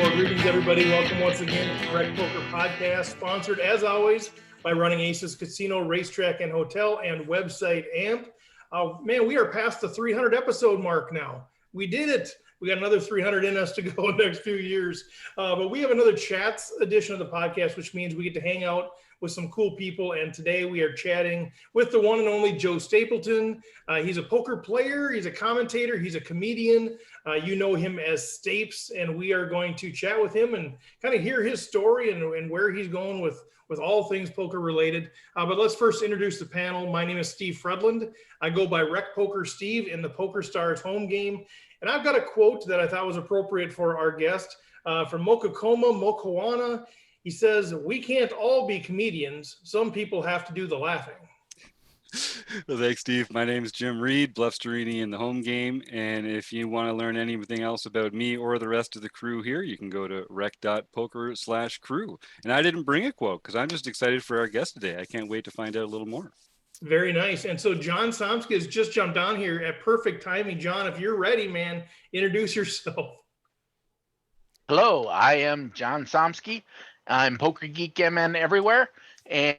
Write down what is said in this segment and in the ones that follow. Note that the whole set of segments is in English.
Well, greetings, everybody. Welcome once again to the Rec Poker Podcast, sponsored, as always, by Running Aces Casino, Racetrack, and Hotel, and website AMP. Man, we are past the 300 episode mark now. We did it. We got another 300 in us to go in the next few years. But we have another chats edition of the podcast, which means we get to hang out with some cool people. And today we are chatting with the one and only Joe Stapleton. He's a poker player. He's a commentator. He's a comedian. You know him as Stapes. And we are going to chat with him and kind of hear his story and where he's going with all things poker related. But let's first introduce the panel. My name is Steve Fredland. I go by Rec Poker Steve in the PokerStars home game. And I've got a quote that I thought was appropriate for our guest from Mokakoma Mokoana. He says, "We can't all be comedians. Some people have to do the laughing." Well, thanks, Steve. My name is Jim Reed, Bluffsterini in the home game. And if you want to learn anything else about me or the rest of the crew here, you can go to rec.poker/crew. And I didn't bring a quote because I'm just excited for our guest today. I can't wait to find out a little more. Very nice. And so John Somsky has just jumped on here at perfect timing. John, if you're ready, man, introduce yourself. Hello, I am John Somsky. I'm Poker Geek MN everywhere. And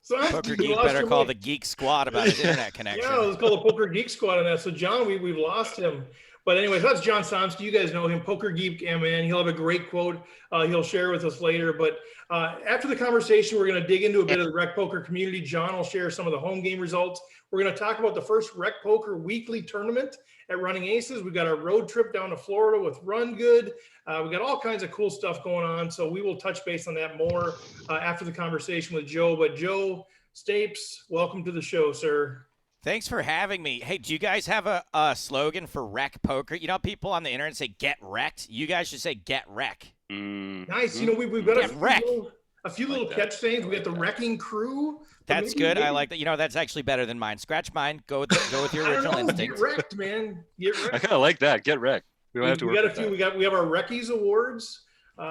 Poker Geek better call the Geek Squad about his internet connection. Yeah, let's call the Poker Geek Squad on that. So John, we've lost him. But anyways, that's John Somsky. You guys know him, Poker Geek MN. He'll have a great quote he'll share with us later. But after the conversation, we're going to dig into a bit of the Rec Poker community. John will share some of the home game results. We're going to talk about the first Rec Poker weekly tournament at Running Aces. We got our road trip down to Florida with Run Good. We got all kinds of cool stuff going on. So we will touch base on that more after the conversation with Joe. But Joe Stapes, welcome to the show, sir. Thanks for having me. Hey, do you guys have a slogan for Rec Poker? You know, people on the internet say "get wrecked." You guys should say "get wreck." Nice. You know, we've got a few little catch sayings. We got the Wrecking Crew. That's good. I like that. You know, that's actually better than mine. Scratch mine. Go with your original instinct. Get wrecked, man. Get wrecked. I kind of like that. Get wrecked. We have a few. We have our Reckies awards.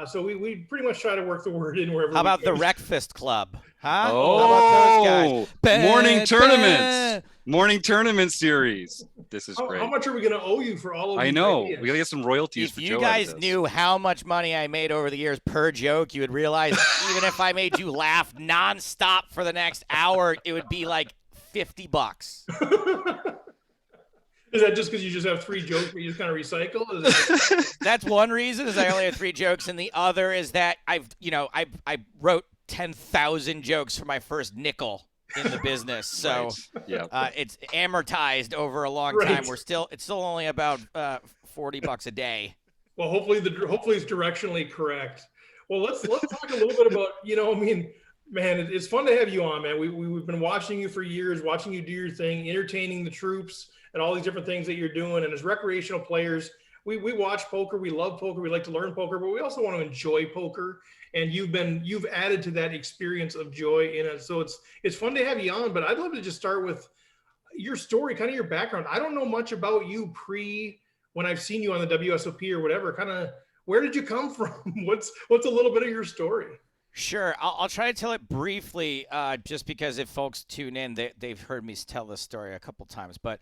So we pretty much try to work the word in wherever. How about the Wreckfist Club? Huh? Oh, how about those guys? Morning tournaments. Morning tournament series. This is great. How much are we going to owe you for all of these I know. ideas? We got to get some royalties if for you Joe guys knew how much money I made over the years per joke, you would realize even if I made you laugh nonstop for the next hour, it would be like $50. Is that just because you just have 3 jokes where you just kind of recycle? That's one reason, is I only have 3 jokes, and the other is that I wrote 10,000 jokes for my first nickel in the business, so it's amortized over a long time. It's still only about $40 a day. Well, hopefully it's directionally correct. Well, let's talk a little bit about, man, it's fun to have you on, man. We've been watching you for years, watching you do your thing, entertaining the troops and all these different things that you're doing. And as recreational players, we watch poker, we love poker, we like to learn poker, but we also want to enjoy poker. And you've added to that experience of joy in it. So it's fun to have you on, but I'd love to just start with your story, kind of your background. I don't know much about you when I've seen you on the WSOP or whatever. Kind of where did you come from? What's a little bit of your story? Sure. I'll try to tell it briefly, just because if folks tune in, they've heard me tell this story a couple times. But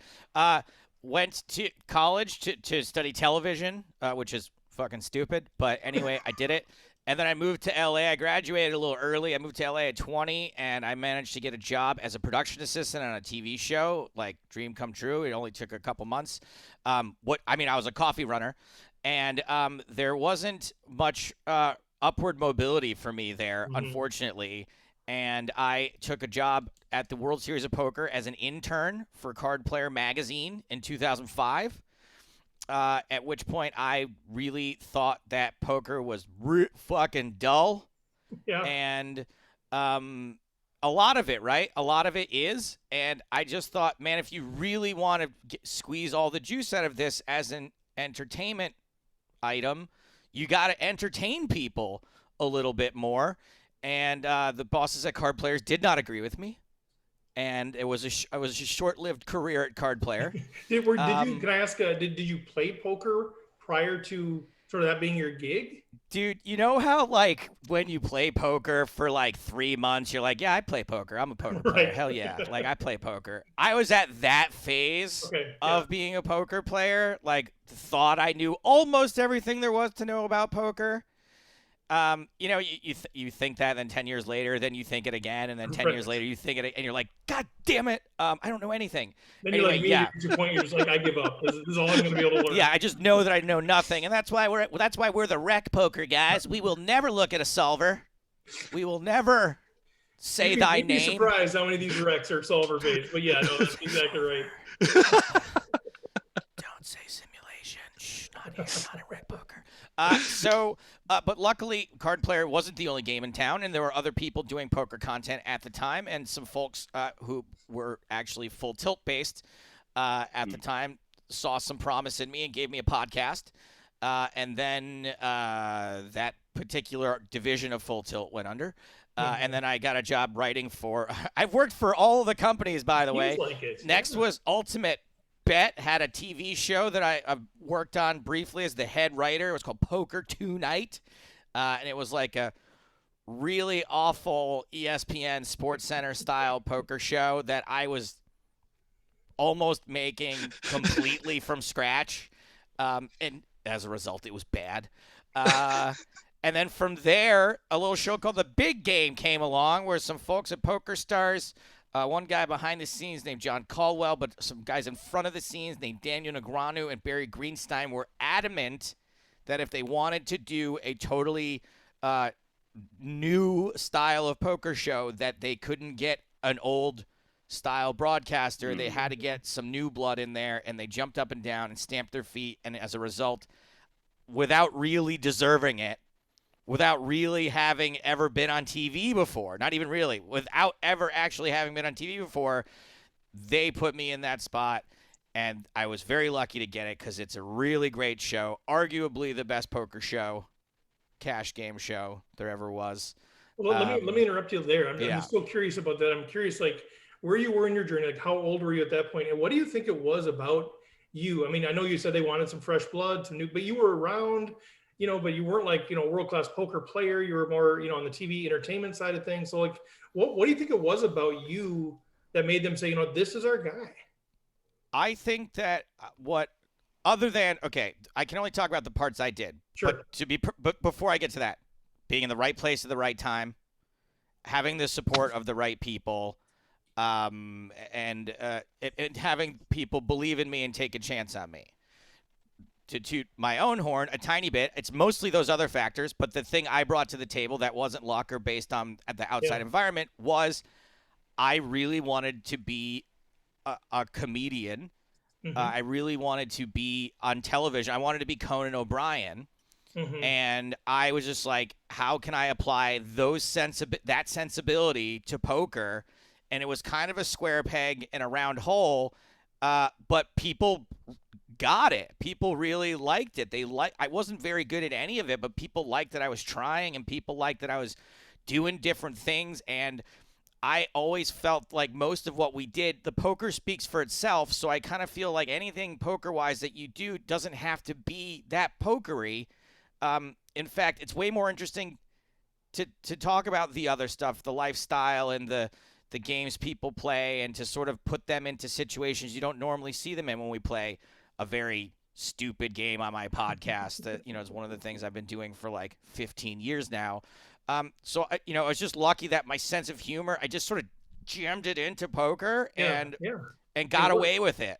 went to college to study television, which is fucking stupid. But anyway, I did it. And then I moved to LA. I graduated a little early. I moved to LA at 20, and I managed to get a job as a production assistant on a TV show, like dream come true. It only took a couple months. I was a coffee runner, and there wasn't much upward mobility for me there, unfortunately. And I took a job at the World Series of Poker as an intern for Card Player Magazine in 2005. At which point I really thought that poker was fucking dull. Yeah. And a lot of it, right? A lot of it is. And I just thought, man, if you really want to squeeze all the juice out of this as an entertainment item, you got to entertain people a little bit more. And the bosses at Card Players did not agree with me. And it was a short-lived career at Card Player. Can I ask? Did you play poker prior to sort of that being your gig? Dude, you know how like when you play poker for like 3 months, you're like, yeah, I play poker. I'm a poker player. Right. Hell yeah. Like I play poker. I was at that phase Okay, of being a poker player. Like thought I knew almost everything there was to know about poker. You know, you think that, and then 10 years later, then you think it again, and then 10 years later you think it, and you're like, God damn it, I don't know anything. Then Anyway, you're like me, yeah. at your point, you're just like, I give up. This is all I'm going to be able to learn. Yeah, I just know that I know nothing, and that's why we're the rec poker guys. We will never look at a solver. We will never say thy You'd be name. surprised how many of these wrecks are solver based. But yeah, no, that's exactly right. Don't say simulation. Shh, not here, not in rec poker. But luckily, Card Player wasn't the only game in town, and there were other people doing poker content at the time, and some folks who were actually full tilt based at the time saw some promise in me and gave me a podcast. And then that particular division of Full Tilt went under. And then I got a job writing for – I've worked for all of the companies, by the way. Like it. Next was Ultimate Bet, had a TV show that I worked on briefly as the head writer. It was called Poker Tonight. And it was like a really awful ESPN Sports Center style poker show that I was almost making completely from scratch. And as a result, it was bad. And then from there, a little show called The Big Game came along where some folks at PokerStars, one guy behind the scenes named John Caldwell, but some guys in front of the scenes named Daniel Negreanu and Barry Greenstein were adamant that if they wanted to do a totally new style of poker show, that they couldn't get an old style broadcaster. They had to get some new blood in there, and they jumped up and down and stamped their feet. And as a result, without really deserving it, without really having ever been on TV before, not even really, without ever actually having been on TV before, they put me in that spot. And I was very lucky to get it because it's a really great show, arguably the best poker show, cash game show there ever was. Well, let me interrupt you there. I'm Yeah. so curious about that. I'm curious, like, where you were in your journey, like how old were you at that point, and what do you think it was about you? I mean, I know you said they wanted some fresh blood, some new, but you were around, you know, but you weren't like, you know, world-class poker player. You were more, you know, on the TV entertainment side of things. So like, what do you think it was about you that made them say, you know, this is our guy? I think that other than, okay, I can only talk about the parts I did. Sure. But before I get to that, being in the right place at the right time, having the support of the right people, and having people believe in me and take a chance on me. To toot my own horn a tiny bit, it's mostly those other factors, but the thing I brought to the table that wasn't luck or based on the outside environment was I really wanted to be a comedian. I really wanted to be on television. I wanted to be Conan O'Brien. And I was just like, how can I apply that sensibility to poker? And it was kind of a square peg in a round hole, but people got it. People really liked it. I wasn't very good at any of it, but people liked that I was trying, and people liked that I was doing different things. And I always felt like most of what we did, the poker speaks for itself. So I kind of feel like anything poker-wise that you do doesn't have to be that pokery. In fact, it's way more interesting to talk about the other stuff, the lifestyle and the games people play, and to sort of put them into situations you don't normally see them in when we play a very stupid game on my podcast that, you know, is one of the things I've been doing for like 15 years now. So, you know, I was just lucky that my sense of humor, I just sort of jammed it into poker and got away with it.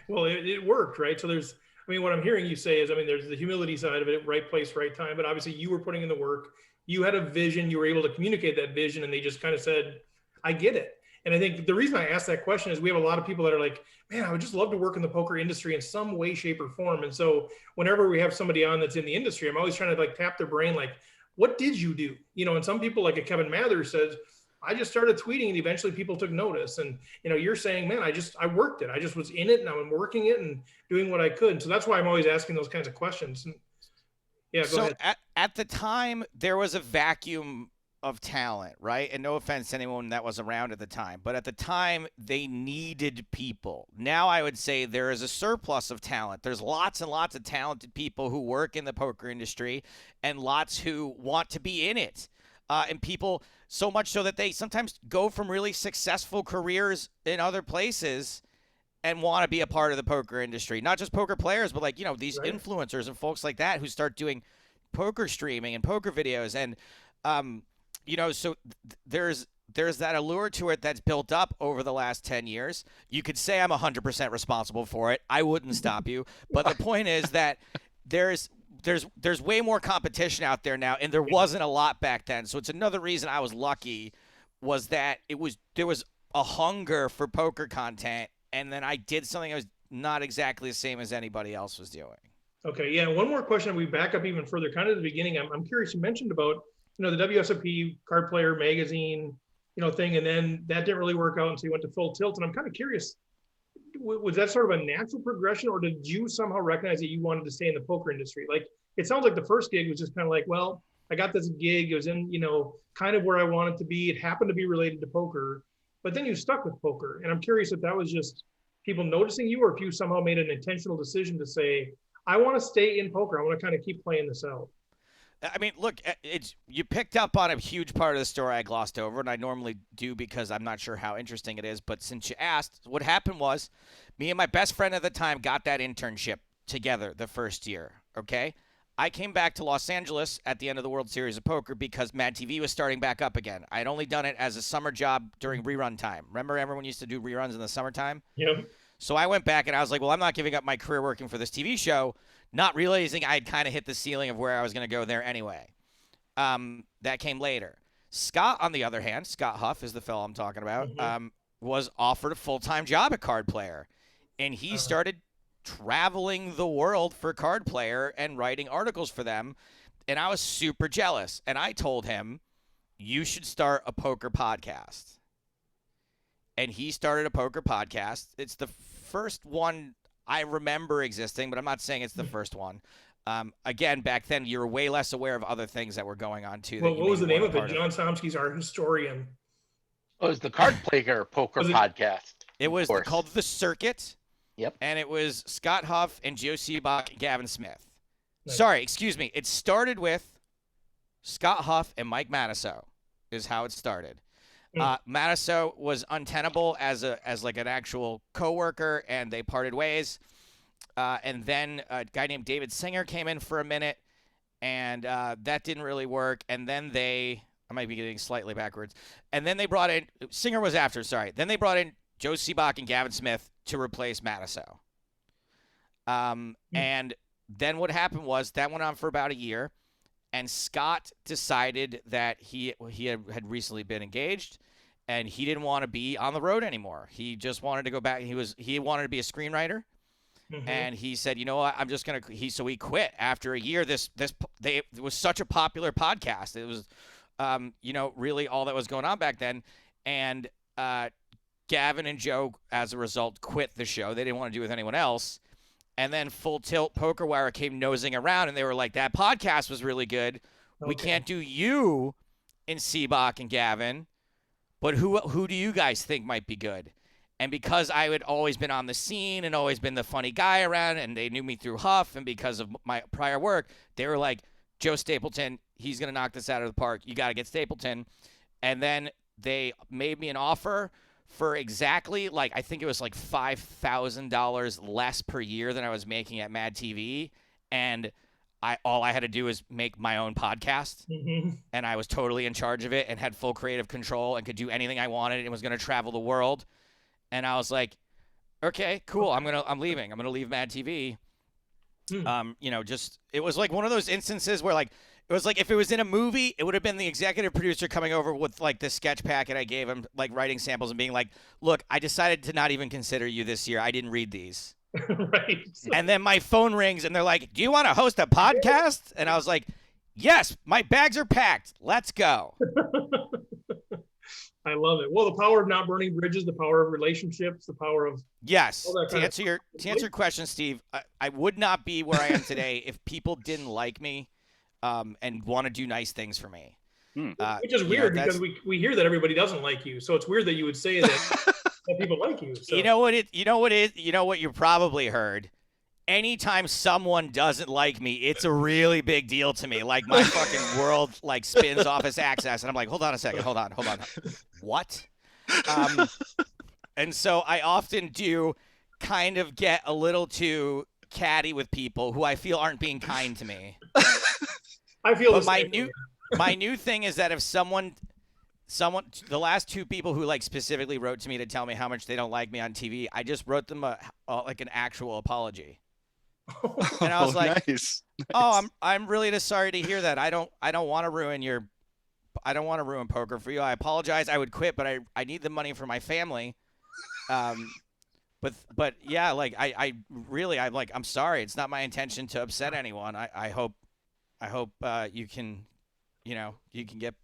Well, it worked, right? So what I'm hearing you say is, there's the humility side of it, right place, right time, but obviously you were putting in the work. You had a vision, you were able to communicate that vision, and they just kind of said, I get it. And I think the reason I asked that question is we have a lot of people that are like, man, I would just love to work in the poker industry in some way, shape, or form. And so whenever we have somebody on that's in the industry, I'm always trying to like tap their brain, like, what did you do? You know, and some people like a Kevin Mather says, I just started tweeting and eventually people took notice. And, you know, you're saying, man, I worked it. I just was in it and I'm working it and doing what I could. And so that's why I'm always asking those kinds of questions. And yeah, go ahead. At the time, there was a vacuum of talent, right? And no offense to anyone that was around at the time, but at the time they needed people. Now I would say there is a surplus of talent. There's lots and lots of talented people who work in the poker industry and lots who want to be in it. And people, so much so that they sometimes go from really successful careers in other places and want to be a part of the poker industry. Not just poker players, but like, you know, these influencers and folks like that who start doing poker streaming and poker videos. And, you know, so there's that allure to it that's built up over the last 10 years. You could say I'm 100% responsible for it. I wouldn't stop you. But the point is that there's way more competition out there now, and there wasn't a lot back then. So it's another reason I was lucky was that there was a hunger for poker content, and then I did something that was not exactly the same as anybody else was doing. Okay, yeah. One more question. We back up even further, kind of the beginning. I'm curious. You mentioned about, you know, the WSOP Card Player magazine, you know, thing, and then that didn't really work out, and so you went to Full Tilt. And I'm kind of curious, was that sort of a natural progression, or did you somehow recognize that you wanted to stay in the poker industry? Like, it sounds like the first gig was just kind of like, well, I got this gig. It was in, you know, kind of where I wanted to be. It happened to be related to poker, but then you stuck with poker. And I'm curious if that was just people noticing you, or if you somehow made an intentional decision to say, I want to stay in poker. I want to kind of keep playing this out. I mean, look, you picked up on a huge part of the story I glossed over, and I normally do because I'm not sure how interesting it is. But since you asked, what happened was me and my best friend at the time got that internship together the first year, okay? I came back to Los Angeles at the end of the World Series of Poker because Mad TV was starting back up again. I'd only done it as a summer job during rerun time. Remember everyone used to do reruns in the summertime? Yep. So I went back and I was like, well, I'm not giving up my career working for this TV show, not realizing I'd kind of hit the ceiling of where I was going to go there anyway. That came later. Scott, on the other hand, Scott Huff is the fellow I'm talking about, was offered a full-time job at Card Player. And he started traveling the world for Card Player and writing articles for them. And I was super jealous. And I told him, you should start a poker podcast. And he started a poker podcast. It's the first one I remember existing, but I'm not saying it's the first one. Again, back then, you were way less aware of other things that were going on, too. Well, what was the name of it? John Somsky's our historian. Oh, it was the Card Player Poker Podcast. It was called The Circuit. Yep. And it was Scott Huff and Joe Seabach and Gavin Smith. Nice. Sorry, excuse me. It started with Scott Huff and Mike Matasso is how it started. Matasso was untenable as like an actual coworker, and they parted ways. And then a guy named David Singer came in for a minute, and that didn't really work. And then I might be getting slightly backwards. And then they brought in Singer was after. Sorry. Then they brought in Joe Seabach and Gavin Smith to replace Matasso. And then what happened was that went on for about a year, and Scott decided that he had recently been engaged, and he didn't want to be on the road anymore. He just wanted to go back. He wanted to be a screenwriter, and he said, you know what, I'm just gonna. So he quit after a year. It was such a popular podcast. It was, you know, really all that was going on back then, and Gavin and Joe, as a result, quit the show. They didn't want to do it with anyone else. And then Full Tilt Poker Wire came nosing around, and they were like, that podcast was really good. Okay. We can't do you and Seabach and Gavin, but who do you guys think might be good? And because I had always been on the scene and always been the funny guy around, and they knew me through Huff, and because of my prior work, they were like, Joe Stapleton, he's going to knock this out of the park. You got to get Stapleton. And then they made me an offer for exactly, like, I think it was like $5,000 less per year than I was making at Mad TV. And all I had to do was make my own podcast. And I was totally in charge of it and had full creative control and could do anything I wanted and was going to travel the world. And I was like, okay, cool. I'm leaving. I'm going to leave Mad TV. You know, just, it was like one of those instances where, like, it was like if it was in a movie, it would have been the executive producer coming over with, like, the sketch packet I gave him, like, writing samples and being like, look, I decided to not even consider you this year. I didn't read these. Right. And then my phone rings and they're like, do you want to host a podcast? And I was like, yes, my bags are packed. Let's go. I love it. Well, the power of not burning bridges, the power of relationships, the power of yes. To answer your question, Steve, I would not be where I am today if people didn't like me and want to do nice things for me. Which is weird because we hear that everybody doesn't like you. So it's weird that you would say that, that people like you. So. You know what you probably heard. Anytime someone doesn't like me, it's a really big deal to me. Like my fucking world like spins off its axis, and I'm like, hold on a second, hold on. What? And so I often do kind of get a little too catty with people who I feel aren't being kind to me. I feel but my new thing is that if someone, the last two people who like specifically wrote to me to tell me how much they don't like me on TV, I just wrote them like an actual apology. And I was like, nice. "Oh, I'm really just sorry to hear that. I don't want to ruin poker for you. I apologize. I would quit, but I need the money for my family." But yeah, like I'm sorry. It's not my intention to upset anyone. I hope you can get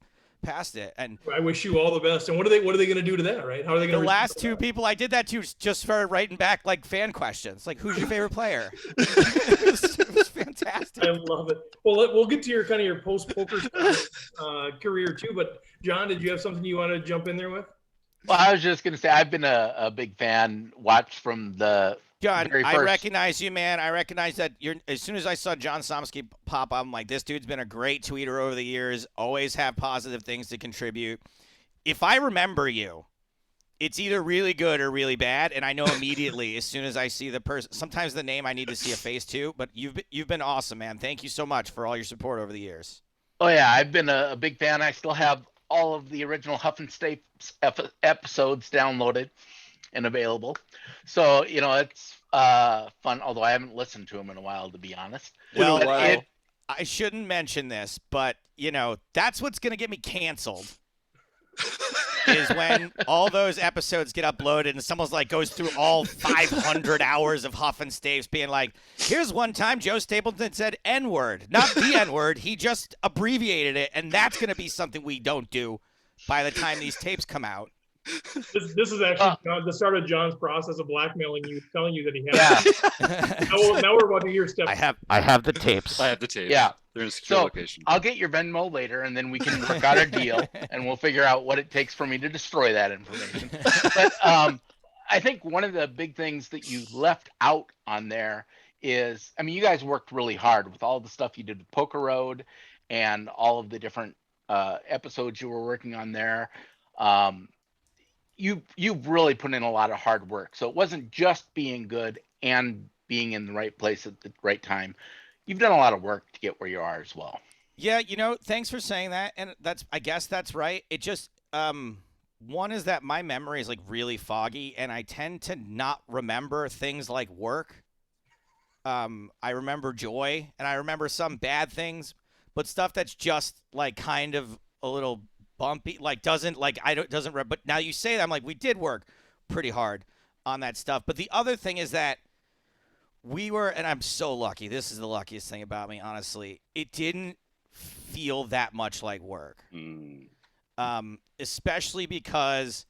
past it. And I wish you all the best. And what are they going to do to that, right? How are they going to? The last two people I did that to just started writing back like fan questions, like who's your favorite player? It was fantastic. I love it. Well, we'll get to your post poker career too. But John, did you have something you want to jump in there with? Well, I was just going to say I've been a big fan. Watched from the John, very I first. recognize you, man. I recognize that as soon as I saw John Somsky pop up, I'm like, this dude's been a great tweeter over the years, always have positive things to contribute. If I remember you, it's either really good or really bad, and I know immediately as soon as I see the person. Sometimes the name I need to see a face too, but you've been awesome, man. Thank you so much for all your support over the years. Oh yeah, I've been a big fan. I still have all of the original Huff and Stapes episodes downloaded and available. So, it's fun, although I haven't listened to them in a while, to be honest. Well, I shouldn't mention this, but, that's what's going to get me canceled is when all those episodes get uploaded and someone's like goes through all 500 hours of Huff and Stapes being like, here's one time Joe Stapleton said N-word, not the N-word. He just abbreviated it, and that's going to be something we don't do by the time these tapes come out. This is actually the start of John's process of blackmailing you, telling you that he has. Yeah. now we're about to hear step. I have the tapes. I have the tapes. Yeah. They're in a secure location. I'll get your Venmo later, and then we can work out a deal, and we'll figure out what it takes for me to destroy that information. But I think one of the big things that you left out on there is, you guys worked really hard with all the stuff you did with Poker Road and all of the different episodes you were working on there. You've really put in a lot of hard work. So it wasn't just being good and being in the right place at the right time. You've done a lot of work to get where you are as well. Yeah, thanks for saying that. And I guess that's right. It just, one is that my memory is like really foggy and I tend to not remember things like work. I remember joy and I remember some bad things, but stuff that's just like kind of a little bumpy, like but now you say that, I'm like, we did work pretty hard on that stuff. But the other thing is that and I'm so lucky. This is the luckiest thing about me, honestly. It didn't feel that much like work. Especially because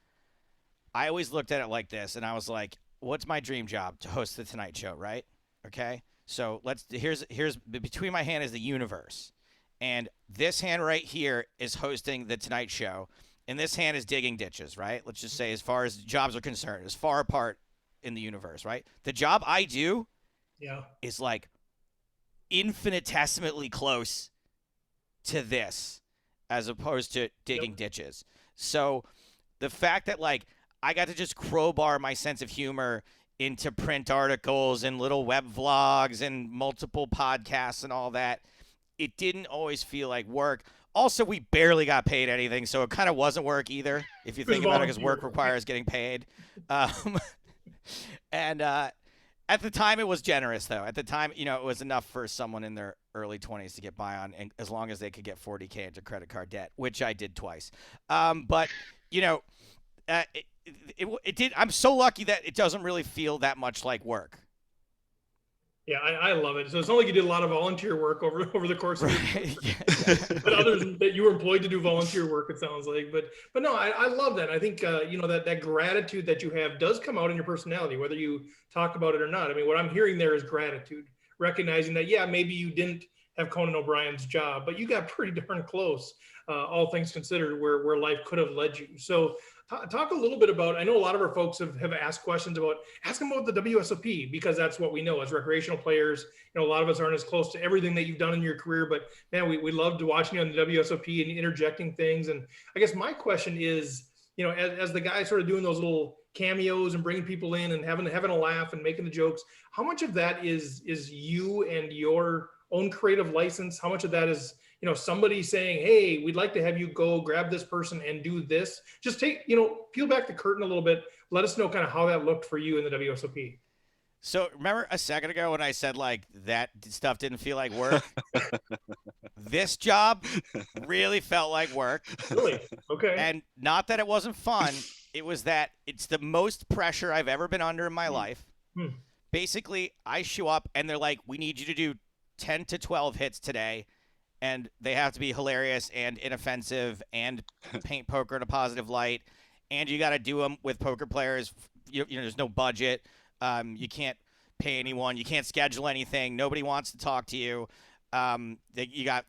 I always looked at it like this and I was like, what's my dream job? To host the Tonight Show, right? Okay. So here's between my hand is the universe. And this hand right here is hosting the Tonight Show. And this hand is digging ditches, right? Let's just say as far as jobs are concerned, as far apart in the universe, right? The job I do is like infinitesimally close to this as opposed to digging ditches. So the fact that like I got to just crowbar my sense of humor into print articles and little web vlogs and multiple podcasts and all that, it didn't always feel like work. Also, we barely got paid anything, so it kind of wasn't work either, if you think about it, because work requires getting paid. And at the time, it was generous, though. At the time, it was enough for someone in their early 20s to get by on, and as long as they could get $40K into credit card debt, which I did twice. But, it did. I'm so lucky that it doesn't really feel that much like work. Yeah, I love it. So it's not like you did a lot of volunteer work over the course of but others that you were employed to do volunteer work, it sounds like. But no, I love that. I think that gratitude that you have does come out in your personality, whether you talk about it or not. I mean, what I'm hearing there is gratitude, recognizing that maybe you didn't have Conan O'Brien's job, but you got pretty darn close, all things considered, where life could have led you. So talk a little bit about, I know a lot of our folks have asked questions about, ask them about the WSOP, because that's what we know as recreational players. You know, a lot of us aren't as close to everything that you've done in your career, but man, we loved watching you on the WSOP and interjecting things. And I guess my question is, you know, as the guy sort of doing those little cameos and bringing people in and having a laugh and making the jokes, how much of that is you and your own creative license? How much of that is, you know, somebody saying, hey, we'd like to have you go grab this person and do this? Just take, you know, peel back the curtain a little bit. Let us know kind of how that looked for you in the WSOP. So remember a second ago when I said like that stuff didn't feel like work? This job really felt like work. Really? Okay. And not that it wasn't fun. It was that it's the most pressure I've ever been under in my life. Basically, I show up and they're like, we need you to do 10 to 12 hits today. And they have to be hilarious and inoffensive and paint poker in a positive light. And you got to do them with poker players. You know, there's no budget. You can't pay anyone. You can't schedule anything. Nobody wants to talk to you. You got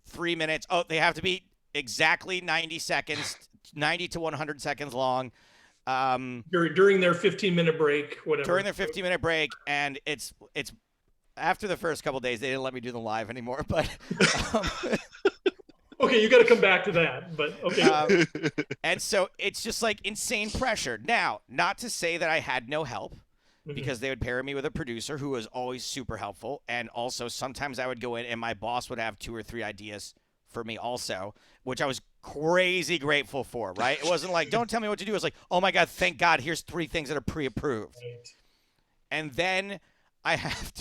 3 minutes. Oh, they have to be exactly 90 seconds, 90 to 100 seconds long. During their 15-minute break, whatever. During their 15-minute break, and it's after the first couple of days, they didn't let me do them live anymore. But okay, you got to come back to that. But okay. And so it's just like insane pressure. Now, not to say that I had no help, because they would pair me with a producer who was always super helpful, and also sometimes I would go in and my boss would have 2 or 3 ideas for me also, which I was crazy grateful for, right? It wasn't like, don't tell me what to do. It was like, oh my God, thank God, here's 3 things that are pre-approved. Right. And then I have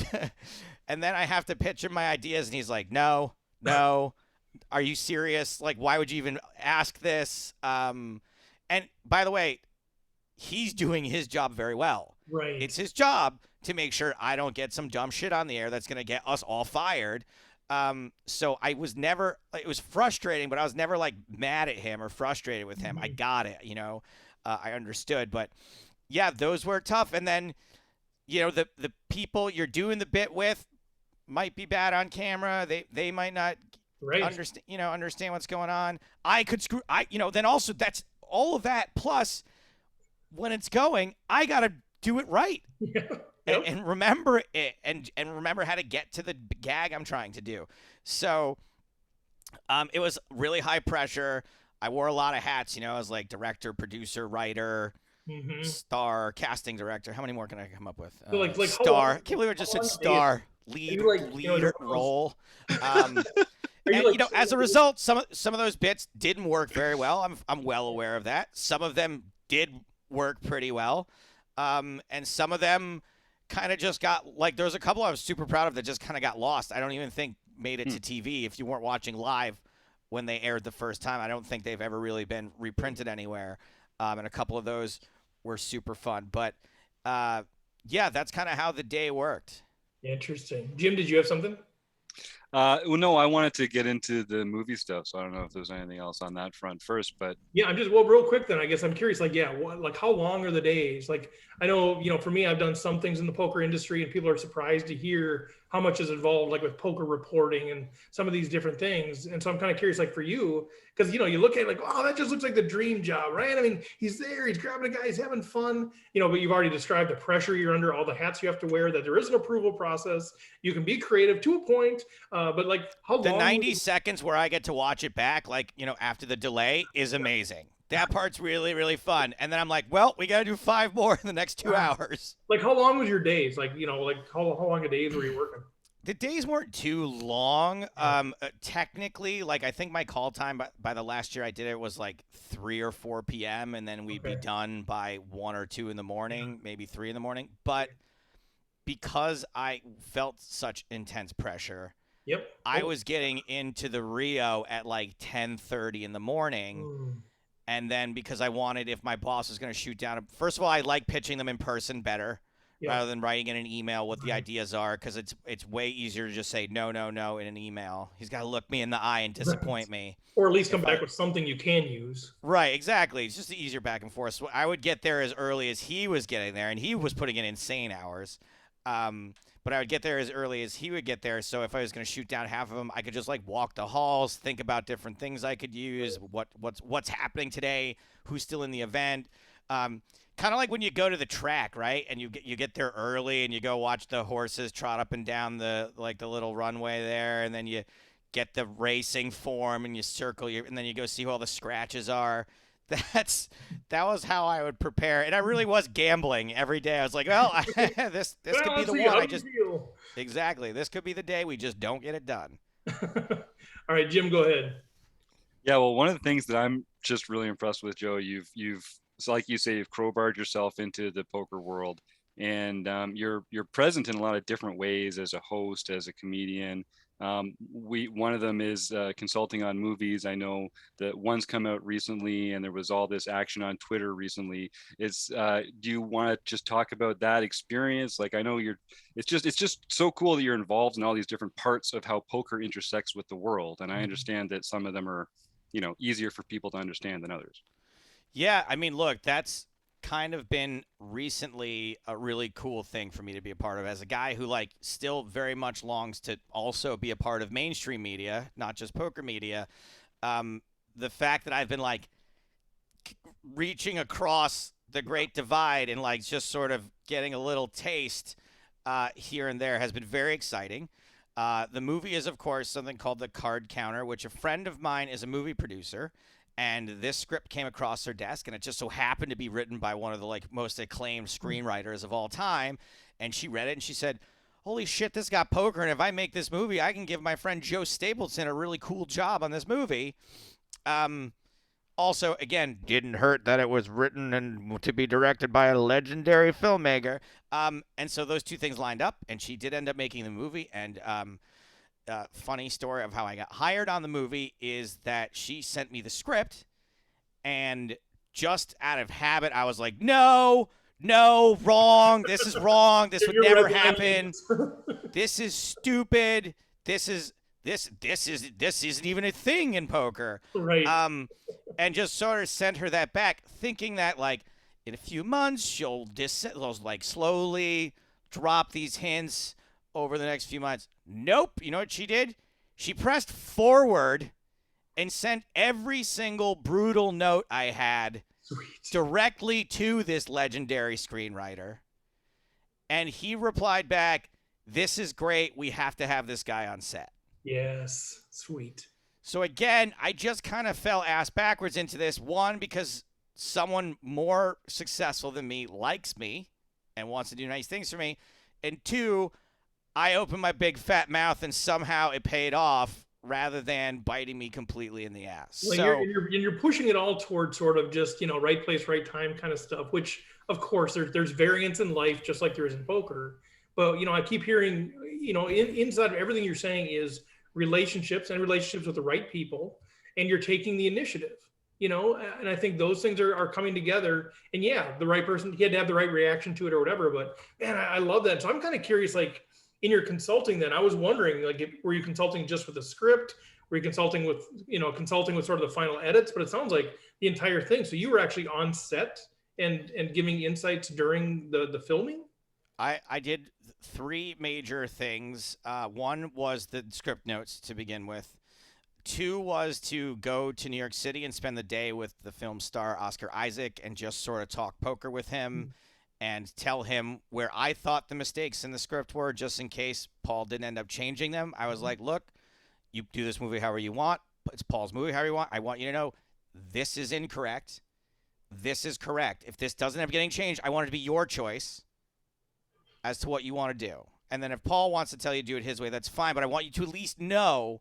to pitch him my ideas, and he's like, no, are you serious? Like, why would you even ask this? And by the way, he's doing his job very well. Right. It's his job to make sure I don't get some dumb shit on the air that's going to get us all fired. So I was never, it was frustrating, but I was never like mad at him or frustrated with him. I got it, you know, I understood, but yeah, those were tough. And then, you know, the people you're doing the bit with might be bad on camera. They might not understand what's going on. Then also that's all of that. Plus when it's going, I got to do it right. Yeah. And remember it and remember how to get to the gag I'm trying to do. So it was really high pressure. I wore a lot of hats, you know. I was like director, producer, writer, star, casting director. How many more can I come up with? So like star. I can't believe I just said star. Leader role. As a result, some of those bits didn't work very well. I'm well aware of that. Some of them did work pretty well. And some of them kind of just got, like, there was a couple I was super proud of that just kind of got lost. I don't even think made it to TV. If you weren't watching live when they aired the first time, I don't think they've ever really been reprinted anywhere. And a couple of those were super fun. But, yeah, that's kind of how the day worked. Interesting. Jim, did you have something? Well, no, I wanted to get into the movie stuff, so I don't know if there's anything else on that front first, but yeah, real quick then, I guess I'm curious, like, yeah, how long are the days? Like, I know, you know, for me, I've done some things in the poker industry, and people are surprised to hear how much is involved, like with poker reporting and some of these different things. And so I'm kind of curious, like for you, because, you know, you look at it like, oh, that just looks like the dream job, right? I mean, he's there, he's grabbing a guy, he's having fun, you know, but you've already described the pressure you're under, all the hats you have to wear, that there is an approval process. You can be creative to a point, but like how long? The 90 seconds where I get to watch it back, like, you know, after the delay is amazing. That part's really, really fun. And then I'm like, well, we got to do 5 more in the next 2 hours. Like, how long was your days? Like, you know, like how long a days were you working? The days weren't too long. Technically, like, I think my call time by the last year I did it was like 3 or 4 p.m. And then we'd be done by 1 or 2 in the morning, maybe 3 in the morning. But because I felt such intense pressure, I was getting into the Rio at like 10:30 in the morning. And then because I wanted, if my boss was going to shoot down, first of all, I like pitching them in person better rather than writing in an email what the ideas are, because it's way easier to just say no in an email. He's got to look me in the eye and disappoint me. Or at least come back with something you can use. Right, exactly. It's just easier back and forth. So I would get there as early as he was getting there, and he was putting in insane hours. But I would get there as early as he would get there. So if I was going to shoot down half of them, I could just like walk the halls, think about different things I could use, what's happening today, who's still in the event. Kind of like when you go to the track, right? And you get there early and you go watch the horses trot up and down the little runway there, and then you get the racing form and you circle and then you go see who all the scratches are. That was how I would prepare, and I really was gambling every day. I was like, well, this could be the one. Exactly. This could be the day we just don't get it done. All right, Jim, go ahead. Yeah, well, one of the things that I'm just really impressed with, Joe, you've so like you say, you've crowbarred yourself into the poker world, and you're present in a lot of different ways as a host, as a comedian. One of them is consulting on movies. I know that one's come out recently, and there was all this action on Twitter recently. Do you want to just talk about that experience? Like, I know it's just so cool that you're involved in all these different parts of how poker intersects with the world. And I understand that some of them are, easier for people to understand than others. Yeah, I mean, look, that's kind of been recently a really cool thing for me to be a part of as a guy who still very much longs to also be a part of mainstream media, not just poker media. The fact that I've been reaching across the great divide and just sort of getting a little taste here and there has been very exciting. The movie is, of course, something called The Card Counter, which a friend of mine is a movie producer. And this script came across her desk, and it just so happened to be written by one of the most acclaimed screenwriters of all time. And she read it, and she said, "Holy shit, this got poker, and if I make this movie, I can give my friend Joe Stapleton a really cool job on this movie." Also, again, didn't hurt that it was written and to be directed by a legendary filmmaker. And so those two things lined up, and she did end up making the movie. And funny story of how I got hired on the movie is that she sent me the script, and just out of habit, I was like, no, wrong. This is wrong. This would never happen. This is stupid. This isn't even a thing in poker. Right. And just sort of sent her that back, thinking that in a few months she'll slowly drop these hints over the next few months. Nope. You know what she did? She pressed forward and sent every single brutal note I had directly to this legendary screenwriter. And he replied back, "This is great. We have to have this guy on set." Yes. Sweet. So again, I just kind of fell ass backwards into this. One, because someone more successful than me likes me and wants to do nice things for me. And two, I opened my big fat mouth and somehow it paid off rather than biting me completely in the ass. Well, so you're pushing it all toward sort of just, right place, right time kind of stuff, which of course there's variance in life, just like there is in poker. But, I keep hearing, inside of everything you're saying is relationships with the right people, and you're taking the initiative, and I think those things are coming together. And yeah, the right person, he had to have the right reaction to it or whatever, but man, I love that. So I'm kind of curious, in your consulting then, I was wondering, were you consulting just with the script? Were you consulting with sort of the final edits? But it sounds like the entire thing. So you were actually on set and giving insights during the filming? I did three major things. One was the script notes to begin with. Two was to go to New York City and spend the day with the film star Oscar Isaac and just sort of talk poker with him and tell him where I thought the mistakes in the script were, just in case Paul didn't end up changing them. I was like, look, you do this movie however you want. It's Paul's movie however you want. I want you to know this is incorrect. This is correct. If this doesn't end up getting changed, I want it to be your choice as to what you want to do. And then if Paul wants to tell you to do it his way, that's fine. But I want you to at least know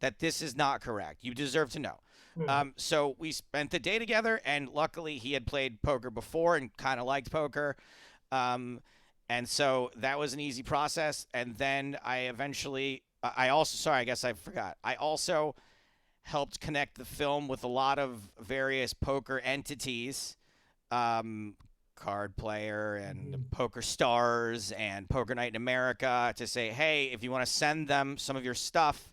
that this is not correct. You deserve to know. So we spent the day together, and luckily he had played poker before and kind of liked poker. And so that was an easy process. And then I also helped connect the film with a lot of various poker entities, Card Player and PokerStars and Poker Night in America, to say, hey, if you want to send them some of your stuff,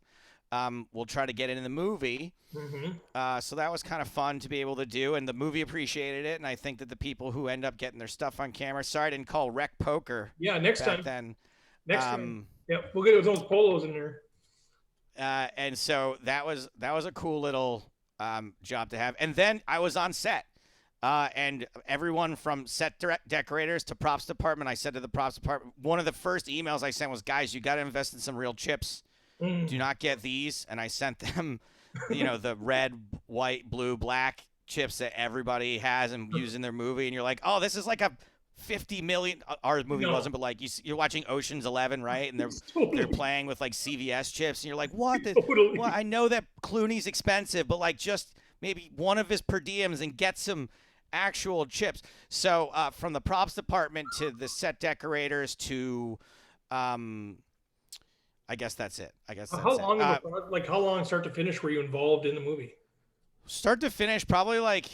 we'll try to get it in the movie. So that was kind of fun to be able to do, and the movie appreciated it. And I think that the people who end up getting their stuff on camera, sorry I didn't call Rec Poker. Yeah, next back time. Then. Next time. Yeah, we'll get those polos in there. And so that was a cool little job to have. And then I was on set. And everyone from set decorators to props department, I said to the props department, one of the first emails I sent was, guys, you got to invest in some real chips. Do not get these. And I sent them, the red, white, blue, black chips that everybody has and use in their movie. And you're like, oh, this is like a 50 million. Our movie wasn't, but like you're watching Ocean's 11, right? And they're playing with like CVS chips. And you're like, what? Well, I know that Clooney's expensive, but like just maybe one of his per diems and get some actual chips. So from the props department to the set decorators to I guess that's it. How long start to finish were you involved in the movie? Start to finish, probably like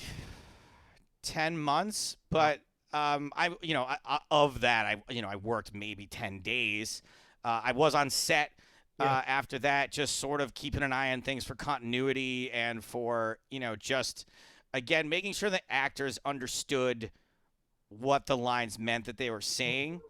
10 months, but of that I worked maybe 10 days. I was on set after that, just sort of keeping an eye on things for continuity and for, just again making sure the actors understood what the lines meant that they were saying.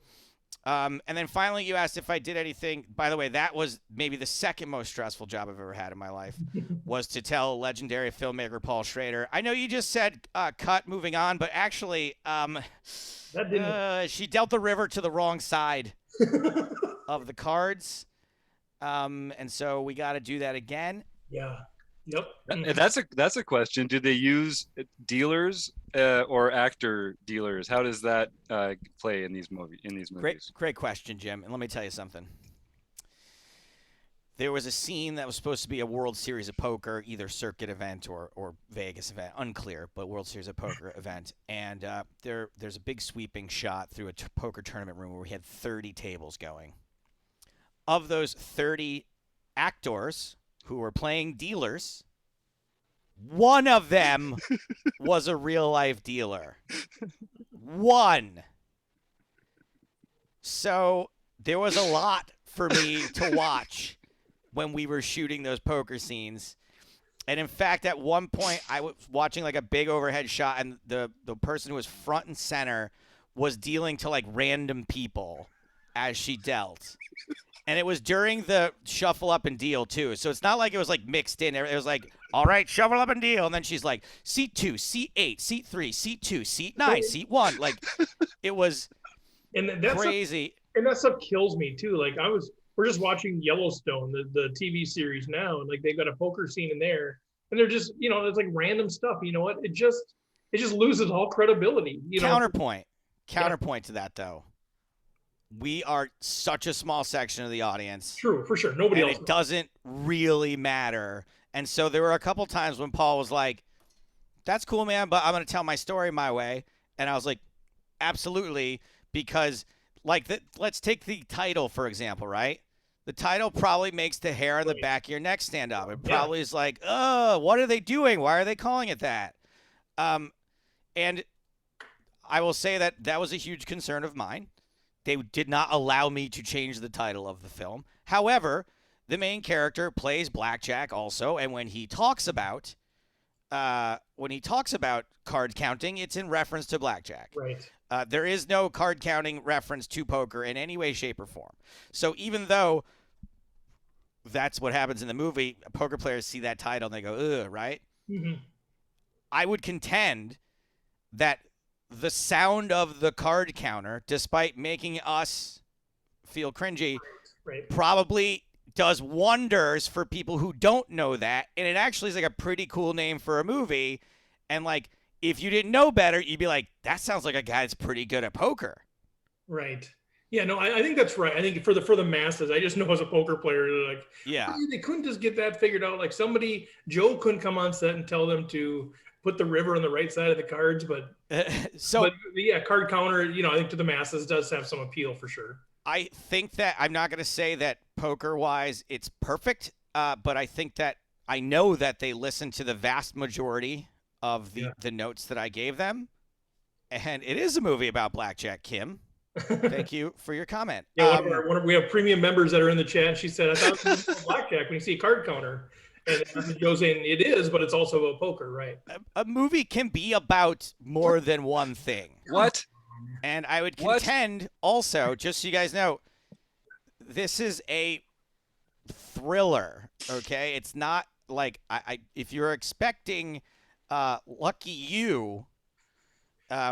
And then finally, you asked if I did anything. By the way, that was maybe the second most stressful job I've ever had in my life, was to tell legendary filmmaker Paul Schrader, I know you just said cut, moving on, but actually she dealt the river to the wrong side of the cards. And so we got to do that again. Yeah. Yep. And that's a question. Do they use dealers or actor dealers? How does that play in these movies? Great question, Jim. And let me tell you something. There was a scene that was supposed to be a World Series of Poker, either circuit event or Vegas event, unclear, but World Series of Poker event. And there's a big sweeping shot through a poker tournament room where we had 30 tables going. Of those 30 actors who were playing dealers, one of them was a real life dealer. One. So there was a lot for me to watch when we were shooting those poker scenes. And in fact, at one point I was watching like a big overhead shot, and the person who was front and center was dealing to like random people as she dealt. And it was during the shuffle up and deal, too. So it's not like it was, like, mixed in. It was like, all right, shuffle up and deal. And then she's like, seat 2, seat 8, seat 3, seat 2, seat 9, seat 1. Like, it was crazy. And that stuff kills me, too. Like, we're just watching Yellowstone, the TV series now. And, like, they've got a poker scene in there. And they're just, it's like random stuff. You know what? It just loses all credibility. Counterpoint to that, though. We are such a small section of the audience. True, for sure. Nobody else. It doesn't really matter. And so there were a couple times when Paul was like, that's cool, man, but I'm going to tell my story my way. And I was like, absolutely, because let's take the title, for example, right? The title probably makes the hair on the back of your neck stand up. It probably is like, oh, what are they doing? Why are they calling it that? And I will say that was a huge concern of mine. They did not allow me to change the title of the film. However, the main character plays blackjack also, and when he talks about card counting, it's in reference to blackjack. Right. There is no card counting reference to poker in any way, shape, or form. So even though that's what happens in the movie, poker players see that title and they go, ugh, right? Mm-hmm. I would contend that the sound of the card counter, despite making us feel cringy, probably does wonders for people who don't know that. And it actually is like a pretty cool name for a movie. And like, if you didn't know better, you'd be like, that sounds like a guy that's pretty good at poker. Right. Yeah, no, I think that's right. I think for the masses, I just know as a poker player, they're like, yeah, they couldn't just get that figured out. Like Joe couldn't come on set and tell them to put the river on the right side of the cards, but yeah, card counter, I think to the masses does have some appeal for sure. I think that I'm not going to say that poker wise it's perfect, but I think that I know that they listen to the vast majority of the notes that I gave them, and it is a movie about blackjack, Kim. Thank you for your comment. Yeah, we have premium members that are in the chat. And she said, I thought it was blackjack when you see a card counter. And Joe's saying it is, but it's also about poker, right? A movie can be about more than one thing. What? And I would contend also, just so you guys know, this is a thriller, okay? It's not like if you're expecting Lucky You,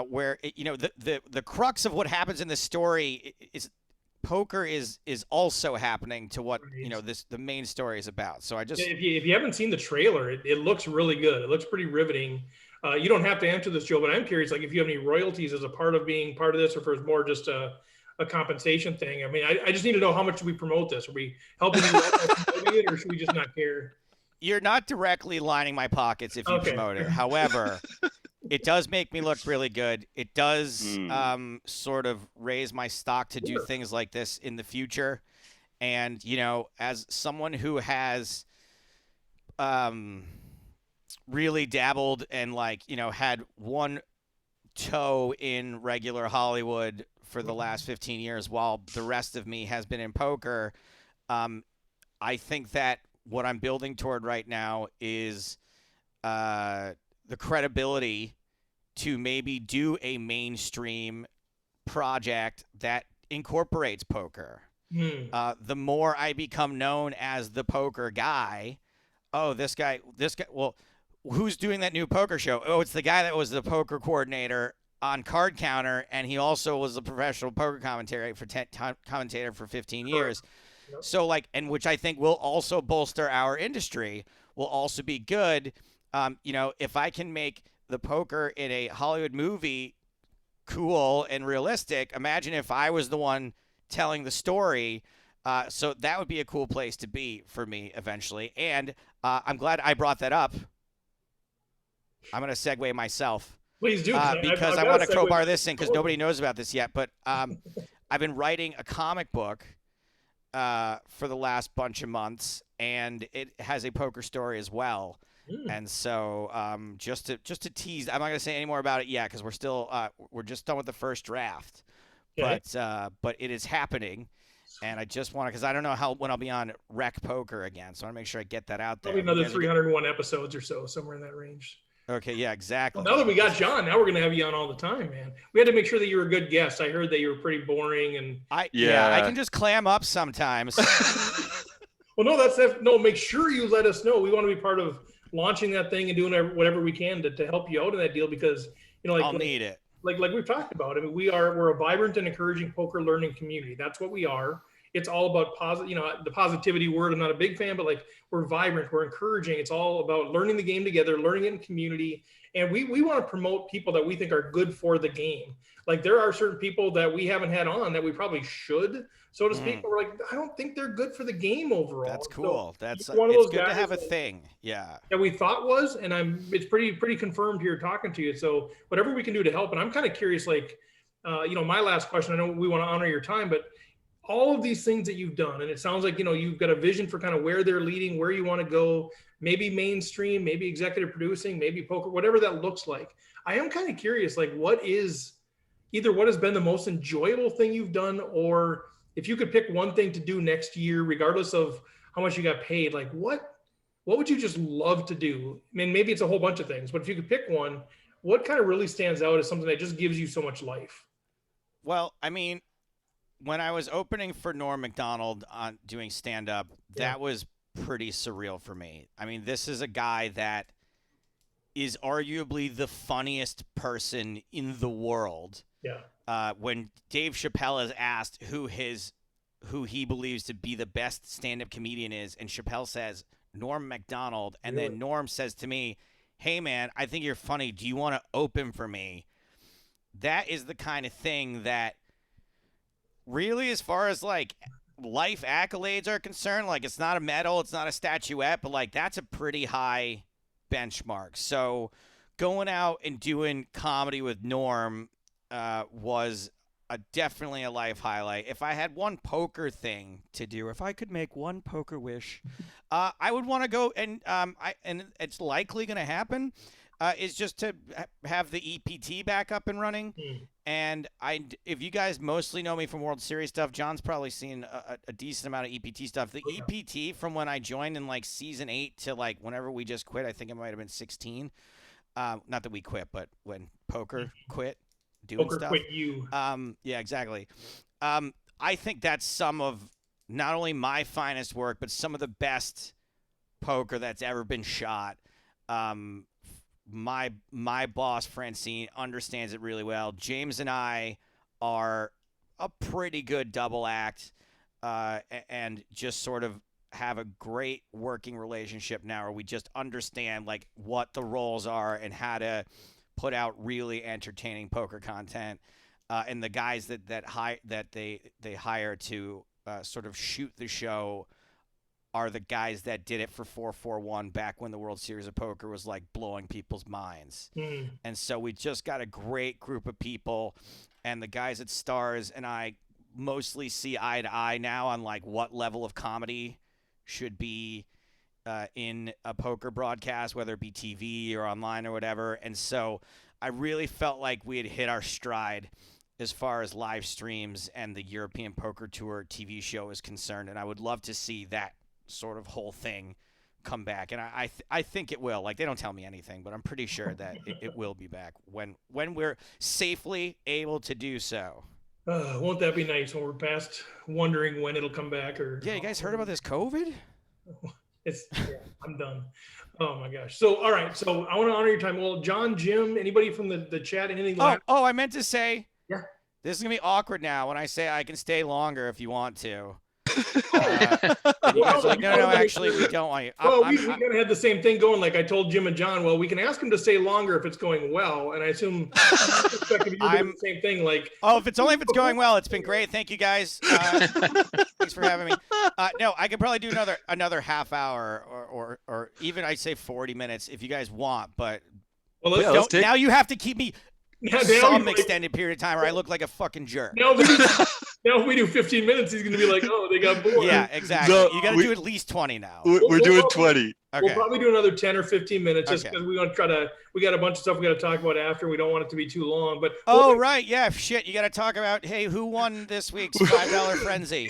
where the crux of what happens in the story is poker is also happening to what the main story is about. So if you haven't seen the trailer, it looks really good. It looks pretty riveting. You don't have to answer this, Joe, but I'm curious, like if you have any royalties as a part of being part of this, or if it's more just a compensation thing. I mean, I just need to know how much do we promote this? Are we helping you promoting it, or should we just not care? You're not directly lining my pockets if you promote it. However, it does make me look really good. It does sort of raise my stock to do things like this in the future. And, as someone who has really dabbled and had one toe in regular Hollywood for the last 15 years while the rest of me has been in poker, I think that what I'm building toward right now is the credibility to maybe do a mainstream project that incorporates poker. The more I become known as the poker guy, this guy, well, who's doing that new poker show? Oh, it's the guy that was the poker coordinator on Card Counter, and he also was a professional poker commentator for 15 years. Yep. So and which I think will also bolster our industry, will also be good. If I can make the poker in a Hollywood movie cool and realistic, imagine if I was the one telling the story. So that would be a cool place to be for me eventually. And I'm glad I brought that up. I'm going to segue myself. Please do. Because I want to crowbar this in because nobody knows about this yet. But I've been writing a comic book for the last bunch of months, and it has a poker story as well. And so just to tease, I'm not going to say any more about it yet because we're still we're just done with the first draft. Okay. But it is happening, and I just want to, because I don't know when I'll be on Rec Poker again, so I want to make sure I get that out there. Probably another 301 episodes or so, somewhere in that range. Okay, yeah, exactly. Well, now that we got John, now we're going to have you on all the time, man. We had to make sure that you were a good guest. I heard that you were pretty boring, and I can just clam up sometimes. Well, no, make sure you let us know. We want to be part of launching that thing and doing whatever we can to help you out in that deal, because I'll need it. Like we've talked about. I mean, we're a vibrant and encouraging poker learning community. That's what we are. It's all about the positivity word. I'm not a big fan, but we're vibrant, we're encouraging. It's all about learning the game together, learning it in community. And we want to promote people that we think are good for the game. Like there are certain people that we haven't had on that we probably should, so to speak. But we're like, I don't think they're good for the game overall. That's cool. So it's good to have a thing. Yeah. That we thought was, and it's pretty confirmed here talking to you. So whatever we can do to help. And I'm kind of curious, my last question, I know we want to honor your time, but all of these things that you've done, and it sounds like, you've got a vision for kind of where they're leading, where you want to go, maybe mainstream, maybe executive producing, maybe poker, whatever that looks like. I am kind of curious, what has been the most enjoyable thing you've done, or if you could pick one thing to do next year, regardless of how much you got paid, what would you just love to do? I mean, maybe it's a whole bunch of things, but if you could pick one, what kind of really stands out as something that just gives you so much life? Well, I mean, when I was opening for Norm Macdonald on doing stand-up, that was pretty surreal for me. I mean, this is a guy that is arguably the funniest person in the world. Yeah. When Dave Chappelle is asked who he believes to be the best stand-up comedian is, and Chappelle says Norm Macdonald, and then Norm says to me, "Hey man, I think you're funny. Do you want to open for me?" That is the kind of thing that really, as far as life accolades are concerned, it's not a medal, it's not a statuette, but that's a pretty high benchmark. So going out and doing comedy with Norm was definitely a life highlight. If I had one poker thing to do, if I could make one poker wish, I would want to go and and it's likely going to happen. is just to have the EPT back up and running. And if you guys mostly know me from World Series stuff, John's probably seen a decent amount of EPT stuff. The EPT from when I joined in like season 8 to like whenever we just quit, I think it might have been 16. Not that we quit, but when poker quit doing Poker stuff. quit you. Yeah, exactly. I think that's some of not only my finest work, but some of the best poker that's ever been shot. My boss Francine understands it really well. James and I are a pretty good double act, and just sort of have a great working relationship now, where we just understand like what the roles are and how to put out really entertaining poker content. And the guys that they hire to sort of shoot the show are the guys that did it for 441 back when the World Series of Poker was like blowing people's minds. And so we just got a great group of people, and the guys at Stars and I mostly see eye to eye now on like what level of comedy should be in a poker broadcast, whether it be TV or online or whatever. And so I really felt like we had hit our stride as far as live streams and the European Poker Tour TV show is concerned. And I would love to see that sort of whole thing come back. And I think it will. Like, they don't tell me anything, but I'm pretty sure that it will be back when we're safely able to do so. Won't that be nice when we're past wondering when it'll come back? Or yeah, you guys heard about this COVID? I'm done. Oh my gosh. So, all right. So I want to honor your time. Well, John, Jim, anybody from the chat, anything? I meant to say, yeah, this is going to be awkward now when I say I can stay longer if you want to. You guys are like, no, actually, we don't want you. We kind of had the same thing going. Like I told Jim and John, well, we can ask them to stay longer if it's going well. And I assume the same thing. Like, if it's going well, it's been great. Thank you guys. Thanks for having me. No, I could probably do another half hour or even I'd say 40 minutes if you guys want. But now you have to keep me some extended period of time, or I look like a fucking jerk. Now if we do 15 minutes, he's going to be like, oh, they got bored. Yeah, exactly. So you got to do at least 20 now. We're doing 20. Okay. We'll probably do another 10 or 15 minutes just because we got a bunch of stuff we got to talk about after. We don't want it to be too long. But right. Yeah, shit. You got to talk about, hey, who won this week's $5 frenzy?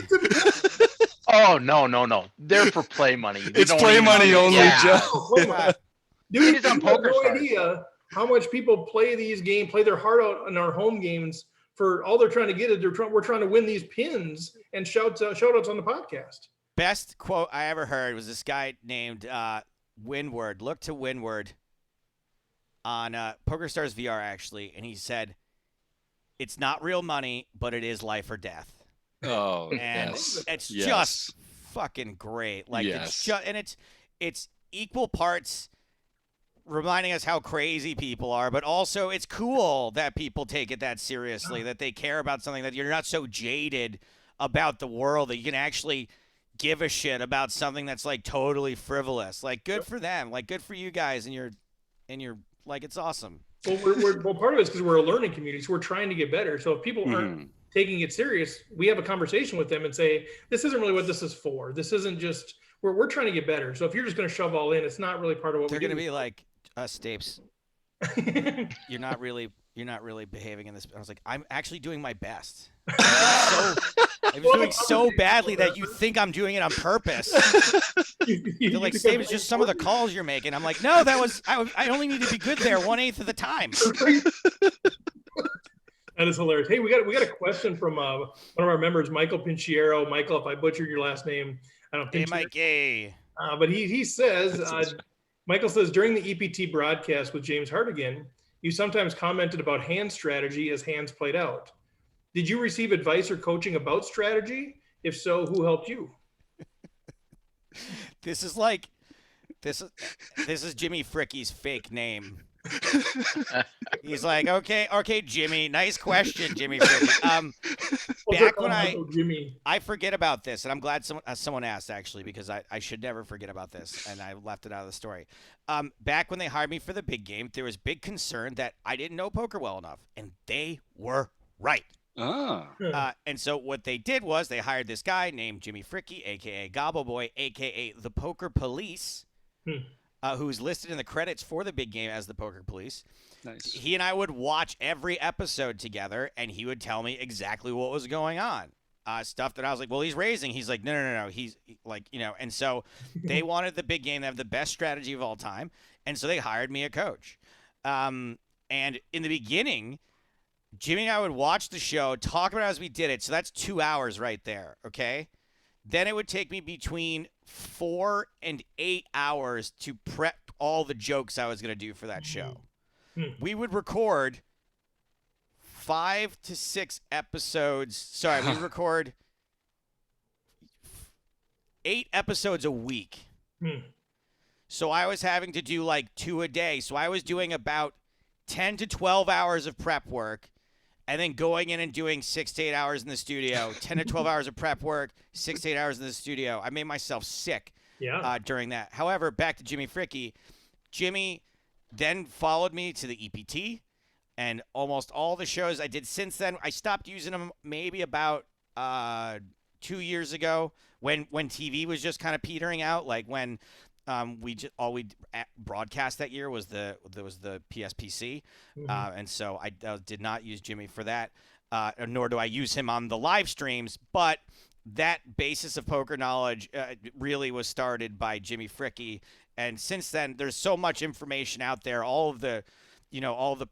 Oh, no. They're for play money. It's play money only, Joe. Dude, it's on PokerStars. No idea how much people play these games, play their heart out in our home games. For all they're trying to get is we're trying to win these pins and shout outs on the podcast. Best quote I ever heard was this guy named Windward. Look to Windward on PokerStars VR actually, and he said, "It's not real money, but it is life or death." Oh, and yes. It's just fucking great. Like it's equal parts reminding us how crazy people are, but also it's cool that people take it that seriously, that they care about something, that you're not so jaded about the world that you can actually give a shit about something that's like totally frivolous. Like, good for them. Like, good for you guys, and you're like, it's awesome. Well, part of it is because we're a learning community, so we're trying to get better. So if people aren't taking it serious, we have a conversation with them and say, this isn't really what this is for. This isn't just, we're trying to get better. So if you're just going to shove all in, it's not really part of what they're we're going to be like, Stapes, you're not really behaving in this. I was like, I'm actually doing my best. I'm doing so badly that you think I'm doing it on purpose. They're like, Stapes, it's just some of the calls you're making. I'm like, no, I only need to be good there 1/8 of the time. That is hilarious. Hey, we got a question from one of our members, Michael Pinchiero. Michael, if I butchered your last name, I don't think. Hey, Mike. But he says, Michael says, during the EPT broadcast with James Hartigan, you sometimes commented about hand strategy as hands played out. Did you receive advice or coaching about strategy? If so, who helped you? This is Jimmy Fricky's fake name. He's like, okay, Jimmy. Nice question, Jimmy Fricky. Back when I forget about this, and I'm glad someone asked, actually, because I should never forget about this, and I left it out of the story. Back when they hired me for the big game, there was big concern that I didn't know poker well enough, and they were right. And so what they did was they hired this guy named Jimmy Fricky, a.k.a. Gobble Boy, a.k.a. the Poker Police, who's listed in the credits for the big game as the poker police. Nice. He and I would watch every episode together, and he would tell me exactly what was going on. Stuff that I was like, well, he's raising. He's like, no. He's like, and so they wanted the big game to have the best strategy of all time. And so they hired me a coach. And in the beginning, Jimmy and I would watch the show, talk about it as we did it. So that's 2 hours right there. Okay. Then it would take me between 4 and 8 hours to prep all the jokes I was going to do for that show. We would record 5 to 6 episodes. Sorry, we record 8 episodes a week. So I was having to do like 2 a day. So I was doing about 10 to 12 hours of prep work and then going in and doing 6 to 8 hours in the studio, 10 to 12 hours of prep work, 6 to 8 hours in the studio. I made myself sick during that. However, back to Jimmy Fricke. Jimmy then followed me to the EPT. And almost all the shows I did since then, I stopped using them maybe about 2 years ago when TV was just kind of petering out. Like when we broadcast that year was the PSPC, and so I did not use Jimmy for that, nor do I use him on the live streams. But that basis of poker knowledge really was started by Jimmy Fricke, and since then there's so much information out there. All the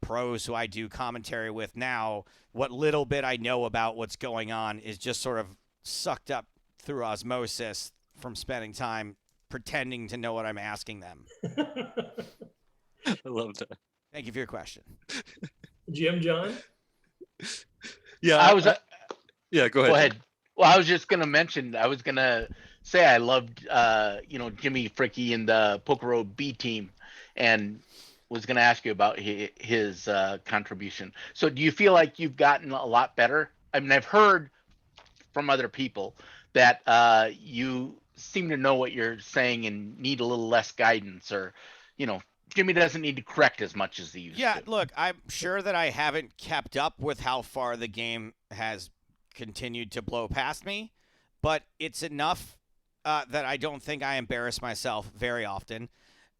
pros who I do commentary with now, what little bit I know about what's going on is just sort of sucked up through osmosis from spending time pretending to know what I'm asking them. I love that. Thank you for your question. Jim, John? Yeah. Yeah, go ahead. Go ahead. Well, I was just going to say I loved, Jimmy Fricke and the Poker Road B team, and was going to ask you about his contribution. So do you feel like you've gotten a lot better? I mean, I've heard from other people that you seem to know what you're saying and need a little less guidance, or, Jimmy doesn't need to correct as much as he used to. Yeah, look, I'm sure that I haven't kept up with how far the game has continued to blow past me, but it's enough that I don't think I embarrass myself very often.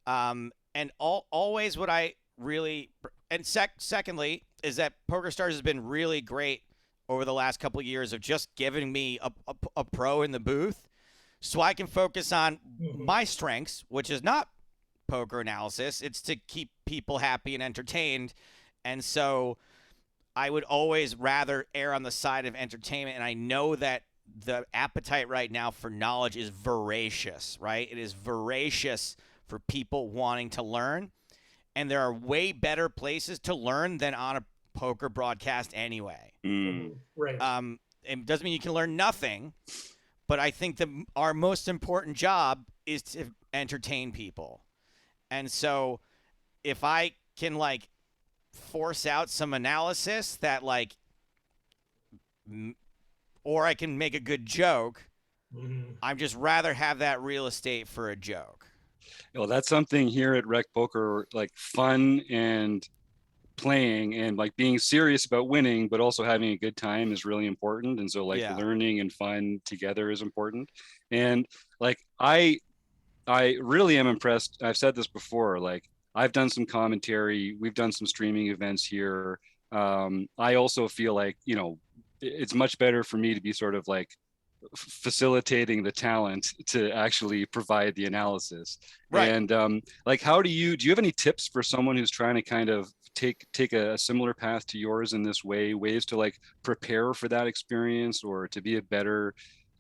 And always what I really – and secondly is that PokerStars has been really great over the last couple of years of just giving me a pro in the booth so I can focus on my strengths, which is not poker analysis. It's to keep people happy and entertained. And so I would always rather err on the side of entertainment. And I know that the appetite right now for knowledge is voracious, right? It is voracious for people wanting to learn. And there are way better places to learn than on a poker broadcast anyway. Right. It doesn't mean you can learn nothing, but I think our most important job is to entertain people. And so if I can force out some analysis that or I can make a good joke, I'd just rather have that real estate for a joke. Well, that's something here at Rec Poker, fun and playing and being serious about winning, but also having a good time is really important. And so learning and fun together is important. And I really am impressed. I've said this before, I've done some commentary. We've done some streaming events here. I also feel it's much better for me to be sort of facilitating the talent to actually provide the analysis. Right. And how do you have any tips for someone who's trying to kind of take a similar path to yours in this way, ways to prepare for that experience or to be a better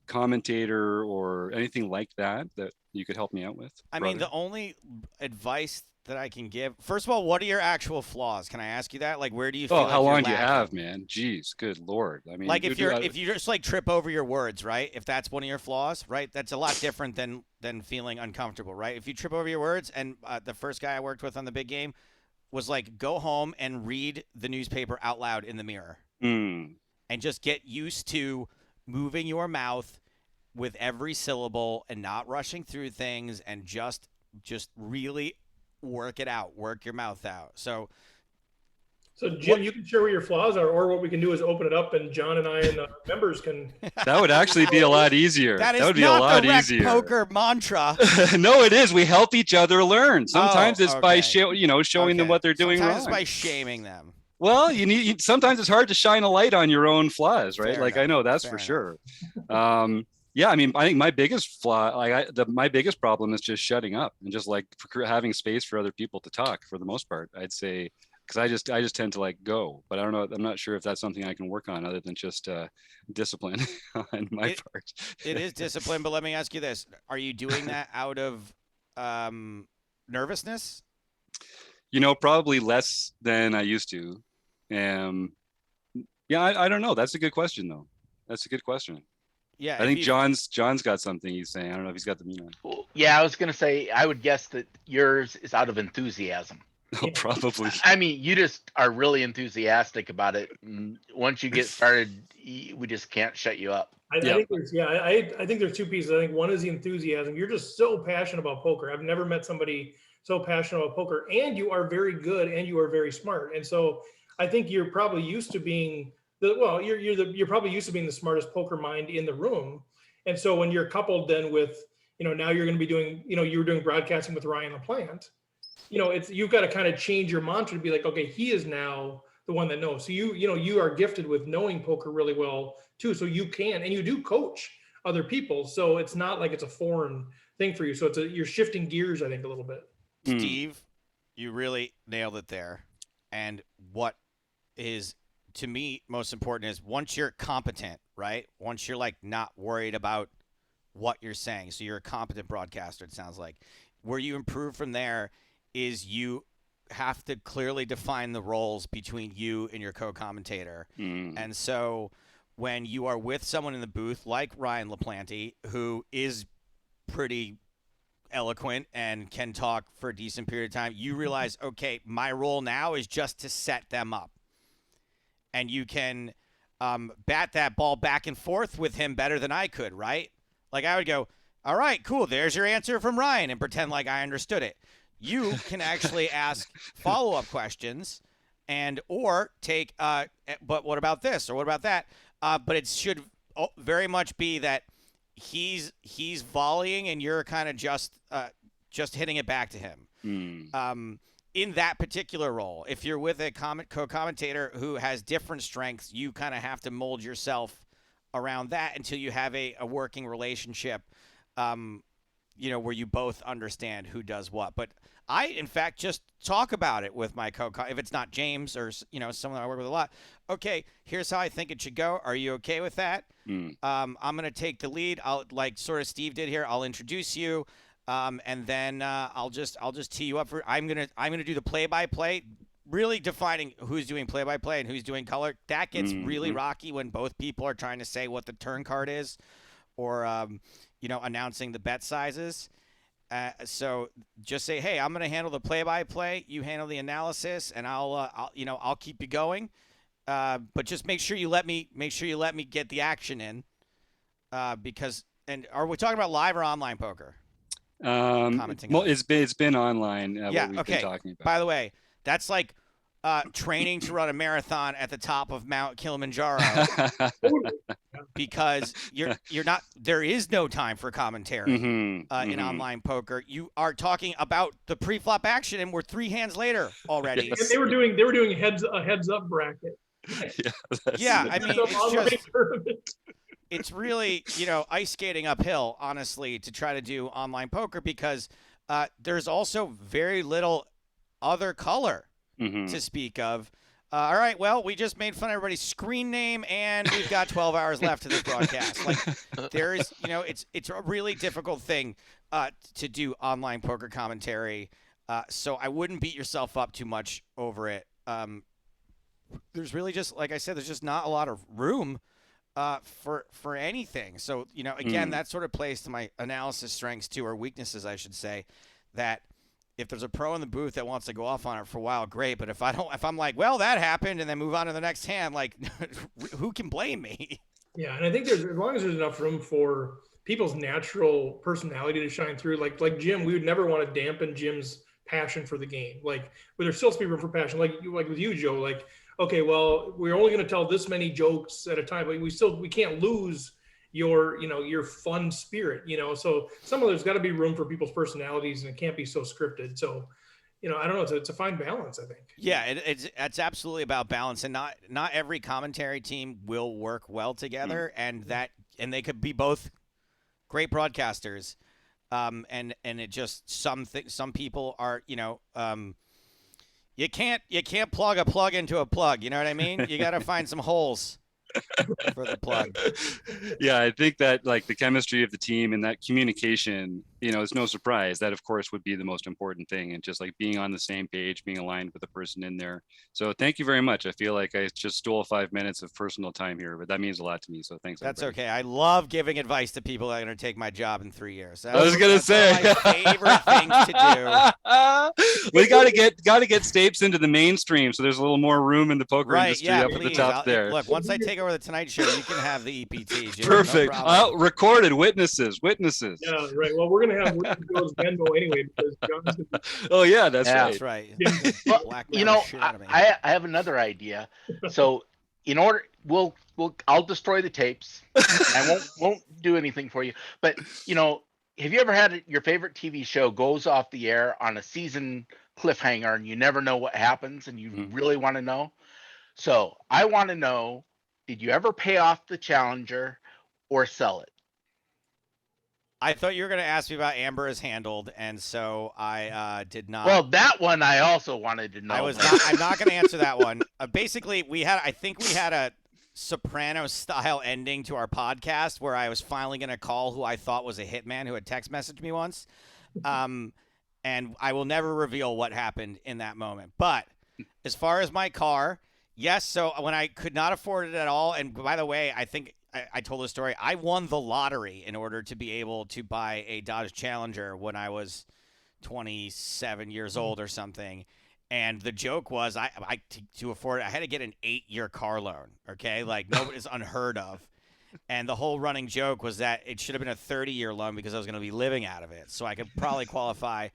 commentator or anything like that you could help me out with? I mean, the only advice that I can give, first of all, what are your actual flaws? Can I ask you that? Where do you feel how long do you have, man? Jeez, good Lord. I mean, if you just trip over your words, right? If that's one of your flaws, right? That's a lot different than feeling uncomfortable, right? If you trip over your words, and the first guy I worked with on the big game was go home and read the newspaper out loud in the mirror. And just get used to moving your mouth with every syllable and not rushing through things, and just really work it out, work your mouth out. So So, Jim, you can share what your flaws are, or what we can do is open it up, and John and I and the members can. That would actually be a lot easier. That is would be not a lot the rec easier. poker mantra. No, it is. We help each other learn. Sometimes it's by okay. showing them what they're doing Sometimes wrong. it's by shaming them. Well, sometimes it's hard to shine a light on your own flaws, right? Fair like enough. I know that's Fair for enough. sure. Yeah, I mean, I think my biggest flaw, my biggest problem is just shutting up and just like having space for other people to talk. For the most part, I'd say, because I just tend to like go, but I don't know. I'm not sure if that's something I can work on other than just discipline on my part. It is discipline, but let me ask you this: are you doing that out of nervousness? Probably less than I used to. Yeah, I don't know. That's a good question, though. That's a good question. Yeah, I think John's got something he's saying. I don't know if he's got the mute on. Well, yeah, I was gonna say I would guess that yours is out of enthusiasm. Oh, probably. I mean, you just are really enthusiastic about it. And once you get started, we just can't shut you up. I think there's two pieces. I think one is the enthusiasm. You're just so passionate about poker. I've never met somebody so passionate about poker, and you are very good and you are very smart. And so I think you're probably used to being you're probably used to being the smartest poker mind in the room. And so when you're coupled then with, now you're going to be doing, you were doing broadcasting with Ryan LaPlante, you've got to kind of change your mantra to be like, okay, he is now the one that knows. So you are gifted with knowing poker really well too. So you can, and you do coach other people. So it's not like it's a foreign thing for you. So you're shifting gears, I think, a little bit. Steve, you really nailed it there. And what is, to me, most important is once you're competent, right? Once you're like not worried about what you're saying. So you're a competent broadcaster, it sounds like. Where you improve from there is you have to clearly define the roles between you and your co-commentator. And so when you are with someone in the booth like Ryan LaPlante, who is pretty eloquent and can talk for a decent period of time, you realize, okay, my role now is just to set them up. And you can bat that ball back and forth with him better than I could, right? Like I would go, all right, cool, there's your answer from Ryan, and pretend like I understood it. You can actually ask follow-up questions or take, but what about this or what about that? But it should very much be that he's volleying and you're kind of just hitting it back to him. In that particular role, if you're with a co-commentator who has different strengths, you kind of have to mold yourself around that until you have a working relationship, where you both understand who does what. But I, in fact, just talk about it with my if it's not James or, someone I work with a lot. Okay, here's how I think it should go. Are you okay with that? I'm going to take the lead. I'll, like sort of Steve did here, I'll introduce you. And then I'll just tee you up for. I'm gonna do the play-by-play, really defining who's doing play-by-play and who's doing color. That gets really rocky when both people are trying to say what the turn card is, or announcing the bet sizes. So just say, hey, I'm gonna handle the play-by-play. You handle the analysis, and I'll keep you going. But just make sure you let me get the action in, because. And are we talking about live or online poker? It's been online. What we've been talking about. By the way, that's like training to run a marathon at the top of Mount Kilimanjaro, because you're not. There is no time for commentary in online poker. You are talking about the pre-flop action, and we're 3 hands later already. Yes. They were doing a heads up bracket. Yeah, I mean, it's really, ice skating uphill, honestly, to try to do online poker, because there's also very little other color to speak of. All right, well, we just made fun of everybody's screen name, and we've got 12 hours left of this broadcast. Like, there is, it's a really difficult thing to do online poker commentary. So I wouldn't beat yourself up too much over it. There's really just, like I said, there's just not a lot of room for anything. So, again, that sort of plays to my analysis strengths too, or weaknesses, I should say, that if there's a pro in the booth that wants to go off on it for a while, great. But if I'm like, well, that happened, and then move on to the next hand, like, who can blame me? Yeah. And I think as long as there's enough room for people's natural personality to shine through, like Jim, we would never want to dampen Jim's passion for the game. Like, but there's still to be room for passion. Like with you, Joe. Like, okay, well, we're only going to tell this many jokes at a time, but we can't lose your fun spirit. So some of there's got to be room for people's personalities, and it can't be so scripted. So, I don't know. It's a fine balance, I think. Yeah, it's absolutely about balance, and not every commentary team will work well together, and they could be both great broadcasters, and it just some people are you can't plug a plug into a plug. You know what I mean? You got to find some holes for the plug. Yeah, I think that like the chemistry of the team and that communication, it's no surprise that of course would be the most important thing, and just like being on the same page, being aligned with the person in there. So thank you very much. I feel like I just stole 5 minutes of personal time here, but that means a lot to me. So thanks. That's everybody. okay. I love giving advice to people that are going to take my job in 3 years. I was gonna say one of my favorite things to do. We gotta get Stapes into the mainstream, so there's a little more room in the poker industry up please. at the top there. Look, once I take over the Tonight Show, you can have the EPT. Jim, Perfect. No Recorded witnesses. Yeah, right. Well, we're gonna have Joe's Venmo anyway because John's gonna be... Oh yeah, that's right. Well, I have another idea. So in order, I'll destroy the tapes. I won't do anything for you. But have you ever had your favorite TV show goes off the air on a season cliffhanger and you never know what happens and you really want to know? So I want to know, did you ever pay off the challenger or sell it? I thought you were going to ask me about Amber is handled, and so I did not. Well, that one I also wanted to know. I'm not going to answer that one. Basically, I think we had a Soprano-style ending to our podcast where I was finally going to call who I thought was a hitman who had text messaged me once. And I will never reveal what happened in that moment. But as far as my car, yes, so when I could not afford it at all, and by the way, I think I told the story, I won the lottery in order to be able to buy a Dodge Challenger when I was 27 years old or something. And the joke was, to afford it, I had to get an 8-year car loan, okay? Like, nobody's unheard of. And the whole running joke was that it should have been a 30-year loan because I was going to be living out of it. So I could probably qualify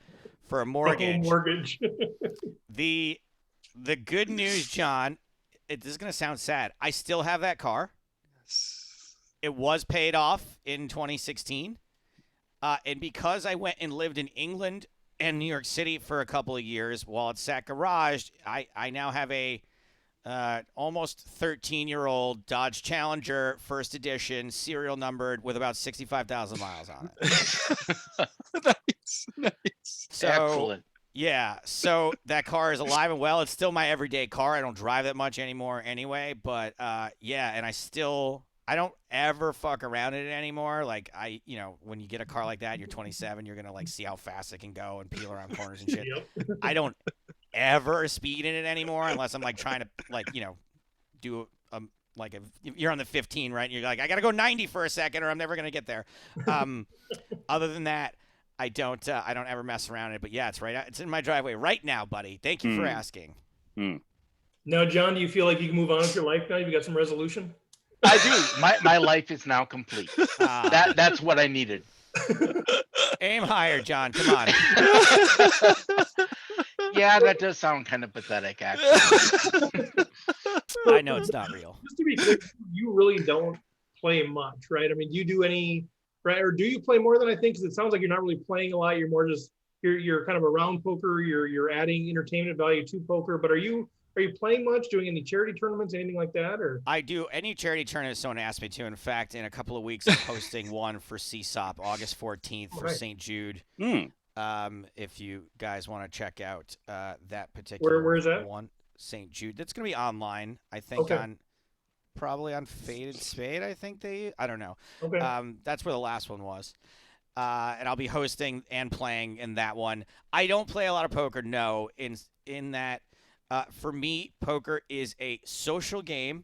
for a mortgage. The good news, John, this is going to sound sad. I still have that car. It was paid off in 2016. And because I went and lived in England and New York City for a couple of years while it sat garaged, I now have a almost 13-year-old Dodge Challenger, first edition, serial numbered, with about 65,000 miles on it. Nice. So, excellent. Yeah, so that car is alive and well. It's still my everyday car. I don't drive that much anymore anyway, but yeah, and I don't ever fuck around in it anymore. Like when you get a car like that, you're 27, you're going to like see how fast it can go and peel around corners and shit. Yep. I don't ever speed in it anymore unless I'm like trying to do if you're on the 15, right? And you're like, I got to go 90 for a second or I'm never going to get there. Other than that, I don't ever mess around in it, but yeah, it's in my driveway right now, buddy. Thank you for asking. Now, John, do you feel like you can move on with your life now? You've got some resolution? I do. My life is now complete. That's what I needed. Aim higher, John. Come on. Yeah, that does sound kind of pathetic, actually. I know it's not real. Just to be clear, you really don't play much, right? I mean, do you do any, right? Or do you play more than I think? Because it sounds like you're not really playing a lot. You're more just you're kind of around poker. You're adding entertainment value to poker. But are you playing much? Doing any charity tournaments, anything like that? Or I do any charity tournament someone asked me to. In fact, in a couple of weeks, I'm hosting one for CSOP, August 14th for St. Jude. If you guys want to check out that particular where is that one, St. Jude. That's going to be online, I think, probably on Faded Spade. I don't know. Okay. That's where the last one was. And I'll be hosting and playing in that one. I don't play a lot of poker, no, in that. For me, poker is a social game,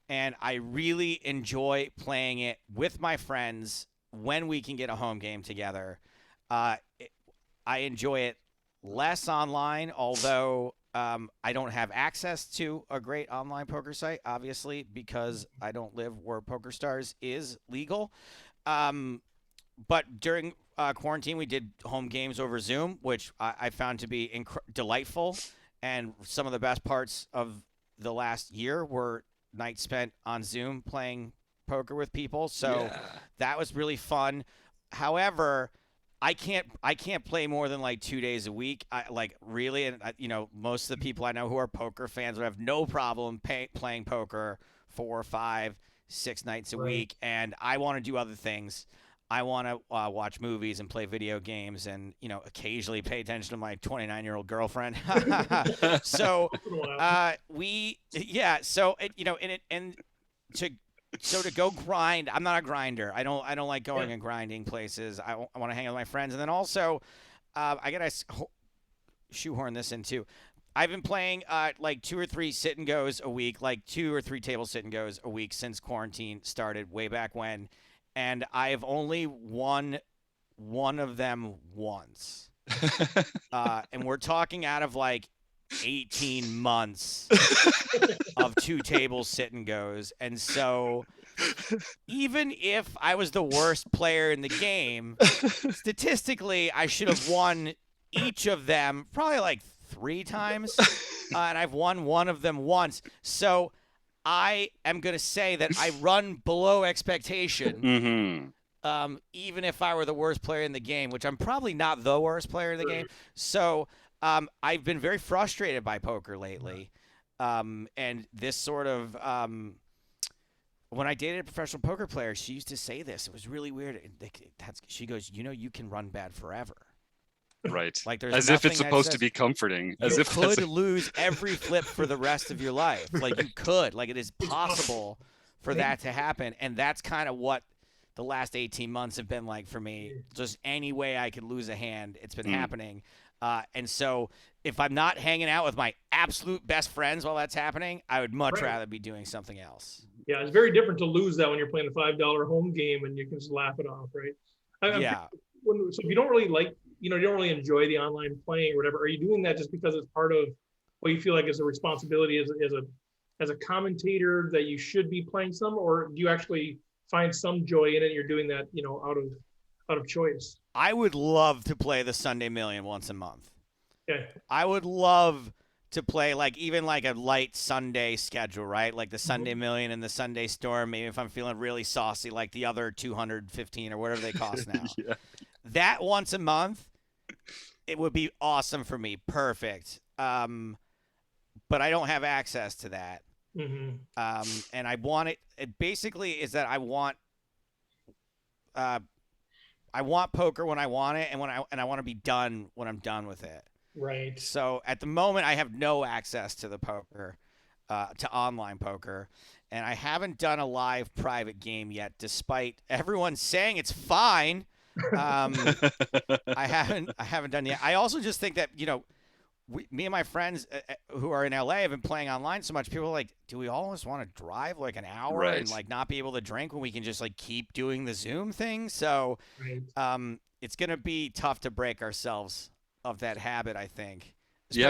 and I really enjoy playing it with my friends when we can get a home game together. I enjoy it less online, although I don't have access to a great online poker site, obviously, because I don't live where PokerStars is legal. But during quarantine, we did home games over Zoom, which I found to be delightful. And some of the best parts of the last year were nights spent on Zoom playing poker with people. So that was really fun. However, I can't play more than like 2 days a week. Really, and most of the people I know who are poker fans would have no problem playing poker 4, 5, 6 nights a week. And I want to do other things. I want to watch movies and play video games, and occasionally pay attention to my 29-year-old girlfriend. So So to go grind, I'm not a grinder. I don't like going and grinding places. I want to hang out with my friends, and then also, I gotta shoehorn this in too. I've been playing like 2 or 3 sit and goes a week, like 2 or 3 table sit and goes a week since quarantine started way back when, and I've only won one of them once, and we're talking out of like 18 months of 2 tables sit and goes. And so even if I was the worst player in the game, statistically I should have won each of them probably like 3 times, and I've won one of them once. So I am going to say that I run below expectation. Even if I were the worst player in the game, which I'm probably not the worst player in the game. So I've been very frustrated by poker lately. And this sort of, when I dated a professional poker player, she used to say this. It was really weird. She goes, you can run bad forever. Right. Like there's as if it's supposed to be comforting. As if you could lose every flip for the rest of your life. Like you could. Like it is possible for that to happen. And that's kind of what the last 18 months have been like for me. Just any way I could lose a hand, it's been happening. And so if I'm not hanging out with my absolute best friends while that's happening, I would much rather be doing something else. Yeah, it's very different to lose that when you're playing a $5 home game and you can just laugh it off, right? So if you don't really like, you don't really enjoy the online playing or whatever, are you doing that just because it's part of what you feel like is a responsibility as a commentator that you should be playing some, or do you actually find some joy in it? You're doing that, out of choice. I would love to play the Sunday Million once a month. Okay. I would love to play even a light Sunday schedule, right? Like the Sunday Million and the Sunday Storm. Maybe if I'm feeling really saucy, like the other 215 or whatever they cost now. That once a month, it would be awesome for me. Perfect. But I don't have access to that. And I want it. It basically is that I want poker when I want it, and I want to be done when I'm done with it. Right. So at the moment, I have no access to the poker, to online poker, and I haven't done a live private game yet, despite everyone saying it's fine. I haven't done yet. I also just think that me and my friends who are in LA have been playing online so much. People are like, do we always want to drive like an hour and like not be able to drink when we can just like keep doing the Zoom thing? So it's going to be tough to break ourselves of that habit, I think. We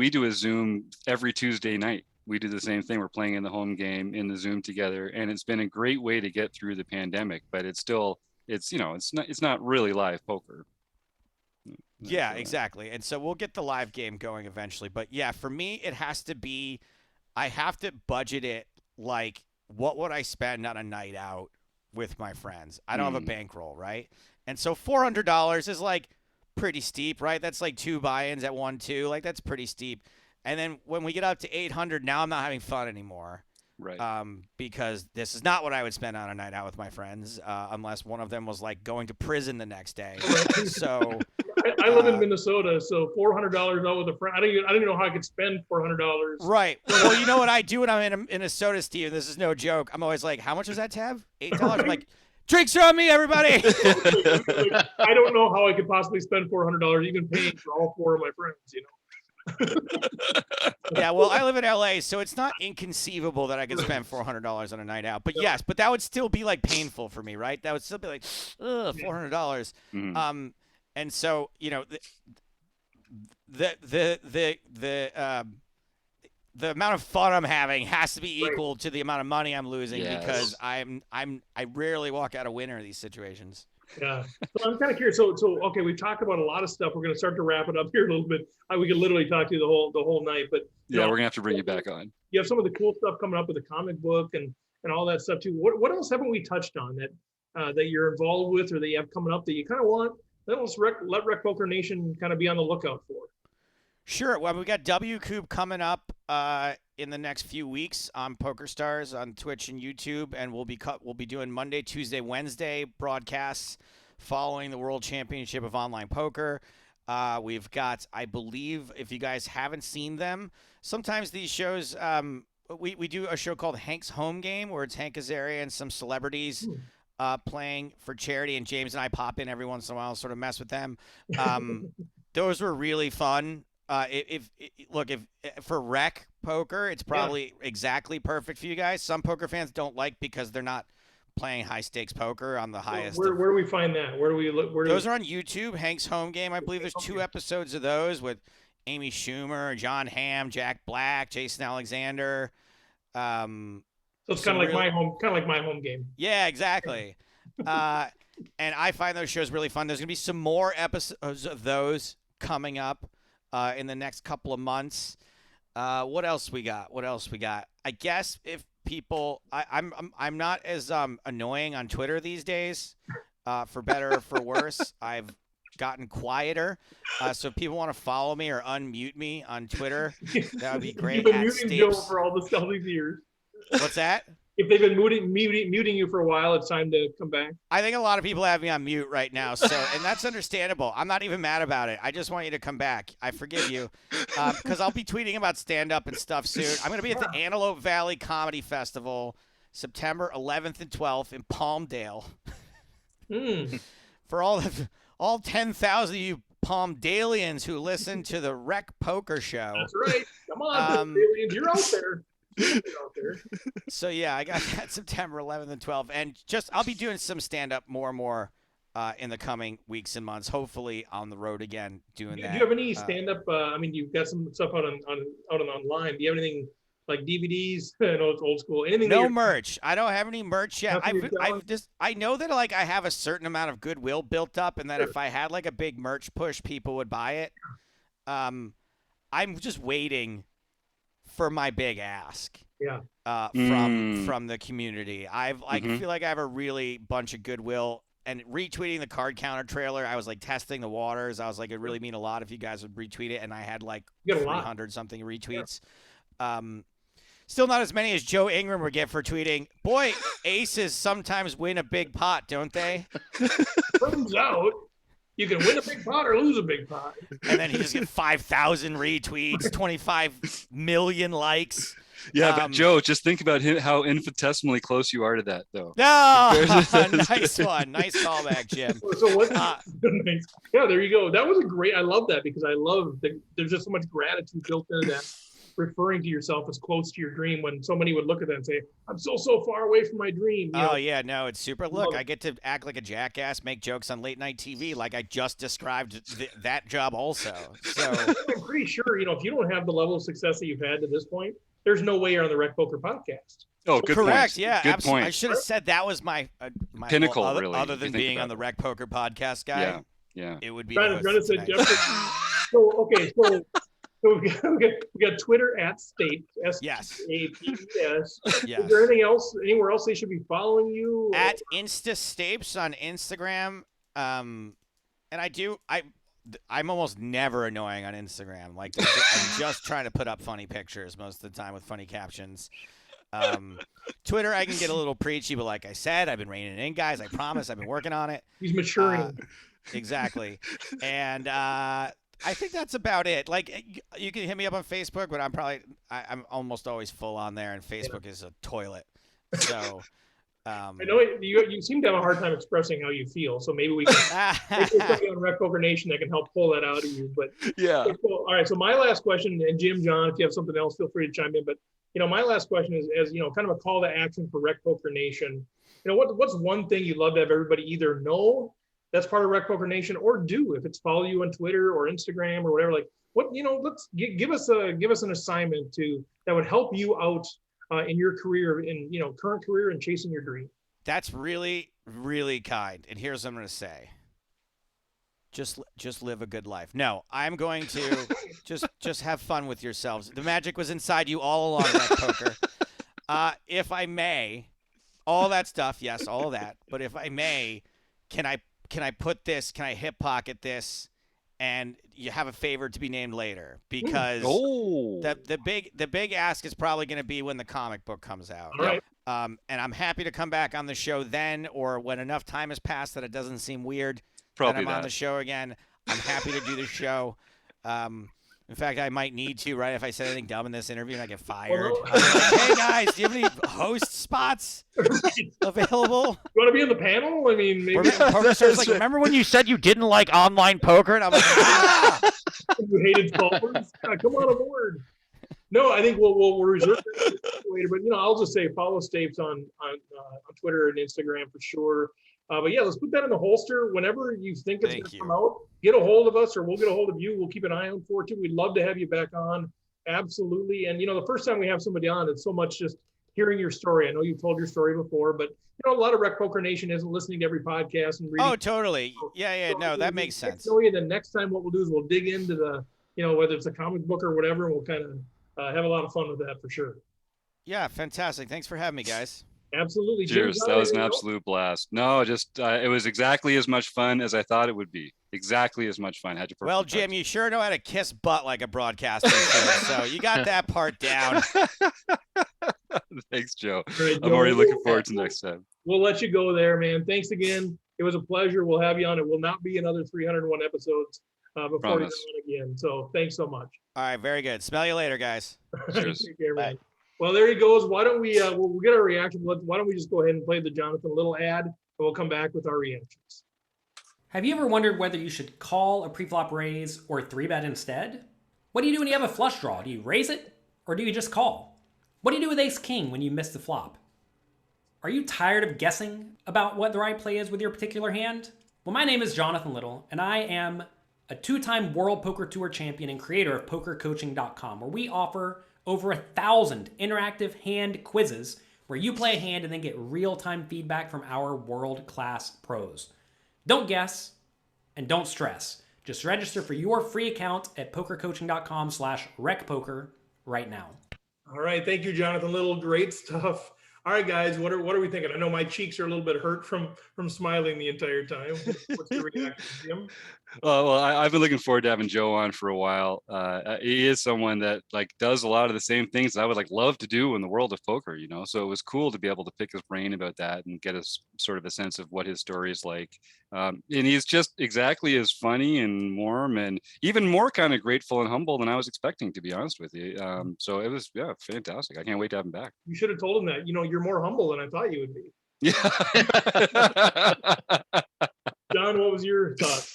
do a Zoom every Tuesday night. We do the same thing. We're playing in the home game in the Zoom together, and it's been a great way to get through the pandemic, but it's not really live poker. Yeah, exactly. And so we'll get the live game going eventually. But yeah, for me, it has to be, I have to budget it like, what would I spend on a night out with my friends? I don't have a bankroll, right? And so $400 is like pretty steep, right? That's like 2 buy-ins at 1-2. Like that's pretty steep. And then when we get up to 800, now I'm not having fun anymore. Right. Because this is not what I would spend on a night out with my friends, unless one of them was like going to prison the next day. So I live in Minnesota, so $400 out with a friend. I don't even know how I could spend $400. Right. Well, you know what I do when I'm in Minnesota, Steve? This is no joke. I'm always like, how much was that tab? $8. I'm like, drinks are on me, everybody. I don't know how I could possibly spend $400 even paying for all 4 of my friends, Yeah, well, I live in LA, so it's not inconceivable that I could spend $400 on a night out. But yes, but that would still be like painful for me, right? That would still be like, $400. And the the amount of fun I'm having has to be equal to the amount of money I'm losing because I rarely walk out a winner in these situations. Yeah. So I'm kind of curious. So okay, we've talked about a lot of stuff. We're going to start to wrap it up here a little bit. We could literally talk to you the whole night, but yeah, we're gonna have to bring you back on. You have some of the cool stuff coming up with the comic book and all that stuff too. What else haven't we touched on that you're involved with or that you have coming up that you kind of want? Let Rec Poker Nation kind of be on the lookout for. Sure. Well, we got WCOOP coming up in the next few weeks on PokerStars on Twitch and YouTube, and we'll be doing Monday, Tuesday, Wednesday broadcasts following the World Championship of Online Poker. We've got, I believe, if you guys haven't seen them, sometimes these shows, we do a show called Hank's Home Game where it's Hank Azaria and some celebrities playing for charity, and James and I pop in every once in a while, sort of mess with them. Those were really fun. If for rec poker, it's probably exactly perfect for you guys. Some poker fans don't like because they're not playing high stakes poker on the highest. Where do we find that? Where do we look? Those are on YouTube. Hank's Home Game. I believe there's 2 episodes of those with Amy Schumer, John Hamm, Jack Black, Jason Alexander. So it's kind of like my home game. Yeah, exactly. And I find those shows really fun. There's gonna be some more episodes of those coming up in the next couple of months. What else we got? I guess if people, I'm not as annoying on Twitter these days, for better or for worse. I've gotten quieter. So if people want to follow me or unmute me on Twitter, that would be great. You've been muting Joe for all these years. What's that? If they've been muting you for a while, it's time to come back. I think a lot of people have me on mute right now, and that's understandable. I'm not even mad about it. I just want you to come back. I forgive you, because I'll be tweeting about stand-up and stuff soon. I'm going to be at the Antelope Valley Comedy Festival, September 11th and 12th in Palmdale. For all 10,000 of you Palmdalians who listen to the Rec Poker Show. That's right. Come on, Palmdalians, you're out there. So yeah, I got that September 11th and 12th, and I'll be doing some stand-up more and more in the coming weeks and months. Hopefully on the road again doing that. Do you have any stand-up? I mean, you've got some stuff out and online. Do you have anything like DVDs? I know it's old school. Anything? No merch. I don't have any merch yet. I know that like I have a certain amount of goodwill built up, and that if I had like a big merch push, people would buy it. I'm just waiting for my big ask. From the community. I feel like I have a really bunch of goodwill, and retweeting the card counter trailer, I was like testing the waters. I was like, it really mean a lot if you guys would retweet it, and I had like 300 something retweets. Still not as many as Joe Ingram would get for tweeting, boy, aces sometimes win a big pot, don't they? Turns out you can win a big pot or lose a big pot. And then he just get 5,000 retweets, 25 million likes. Yeah, but Joe, just think about how infinitesimally close you are to that, though. No, nice one. Nice callback, Jim. So what? Yeah, there you go. That was a great. I love that because I love that there's just so much gratitude built into that, referring to yourself as close to your dream when so many would look at that and say, I'm so far away from my dream. You know? Yeah, no, it's super. Look, I get to act like a jackass, make jokes on late night TV like I just described that job also. So I'm pretty sure, if you don't have the level of success that you've had to this point, there's no way you're on the Rec Poker podcast. Oh, good correct. Point. Yeah, good absolutely. point. I should have said that was my pinnacle, really. Other than being on the Rec Poker podcast, guy. Yeah. It would be. Trying to say Jeffrey. So we got Twitter at Stape. Yes. S-T-A-P-E-S. Yes. Is there anything else? Anywhere else they should be following you? At InstaStapes on Instagram. And I'm almost never annoying on Instagram. Like I'm just trying to put up funny pictures most of the time with funny captions. Twitter, I can get a little preachy, but like I said, I've been reining it in, guys. I promise. I've been working on it. He's maturing. Exactly. And I think that's about it. Like you can hit me up on Facebook, but I'm almost always full on there, and Facebook is a toilet. So. I know you seem to have a hard time expressing how you feel, so maybe we can maybe somebody on Rec Poker Nation that can help pull that out of you. But yeah. All right. So my last question, and Jim, John, if you have something else, feel free to chime in. But my last question is, as kind of a call to action for Rec Poker Nation. What's one thing you'd love to have everybody either know that's part of Rec Poker Nation, or do if it's follow you on Twitter or Instagram or whatever? Like, let's give us an assignment that would help you out in your career, in current career and chasing your dream. That's really, really kind. And here's what I'm going to say. Just live a good life. No, I'm going to just have fun with yourselves. The magic was inside you all along, Rec Poker. If I may, all that stuff, yes, all of that. But if I may, can I put this? Can I hip pocket this? And you have a favor to be named later, because the big ask is probably going to be when the comic book comes out. All right. And I'm happy to come back on the show then, or when enough time has passed that it doesn't seem weird. Probably I'm on the show again. I'm happy to do the show. In fact, I might need to, right? If I said anything dumb in this interview and I get fired. Well, I'll be like, hey, guys, do you have any host spots available? You want to be on the panel? I mean, maybe PokerStars like, remember when you said you didn't like online poker? And I'm like, you hated followers. Come on aboard. No, I think we'll reserve that later. But I'll just say follow Stapes on Twitter and Instagram for sure. But yeah, let's put that in the holster. Whenever you think it's going to come out, get a hold of us, or we'll get a hold of you. We'll keep an eye out for it too. We'd love to have you back on. Absolutely. And the first time we have somebody on, it's so much just hearing your story. I know you've told your story before, but a lot of Rec Poker Nation isn't listening to every podcast and reading. oh, totally. Yeah. No, that makes sense. And then next time, what we'll do is we'll dig into the, whether it's a comic book or whatever, and we'll kind of have a lot of fun with that for sure. Yeah, fantastic. Thanks for having me, guys. Absolutely. Cheers. That was an absolute blast. No, just it was exactly as much fun as I thought it would be. Exactly as much fun. Had to. Well, Jim, you sure know how to kiss butt like a broadcaster should, so you got that part down. Thanks, Joe. Right, I'm already looking forward to next time. We'll let you go there, man. Thanks again. It was a pleasure. We'll have you on. It will not be another 301 episodes before you're on again. So thanks so much. All right, very good. Smell you later, guys. Cheers. Take care, man. Well, there he goes. Why don't we, we'll get our reaction. Why don't we just go ahead and play the Jonathan Little ad, and we'll come back with our reactions. Have you ever wondered whether you should call a preflop raise or 3-bet instead? What do you do when you have a flush draw? Do you raise it, or do you just call? What do you do with ace-king when you miss the flop? Are you tired of guessing about what the right play is with your particular hand? Well, my name is Jonathan Little, and I am a 2-time World Poker Tour champion and creator of PokerCoaching.com, where we offer over 1,000 interactive hand quizzes where you play a hand and then get real-time feedback from our world-class pros. Don't guess and don't stress. Just register for your free account at PokerCoaching.com/recpoker right now. All right. Thank you, Jonathan Little. Great stuff. All right, guys, what are we thinking? I know my cheeks are a little bit hurt from smiling the entire time. What's your reaction, Jim? Well, I've been looking forward to having Joe on for a while. He is someone that does a lot of the same things that I would love to do in the world of poker, So it was cool to be able to pick his brain about that and get sort of a sense of what his story is like. And he's just exactly as funny and warm and even more kind of grateful and humble than I was expecting, to be honest with you. So it was, fantastic. I can't wait to have him back. You should have told him that. You're more humble than I thought you would be. Yeah. John, what was your thought?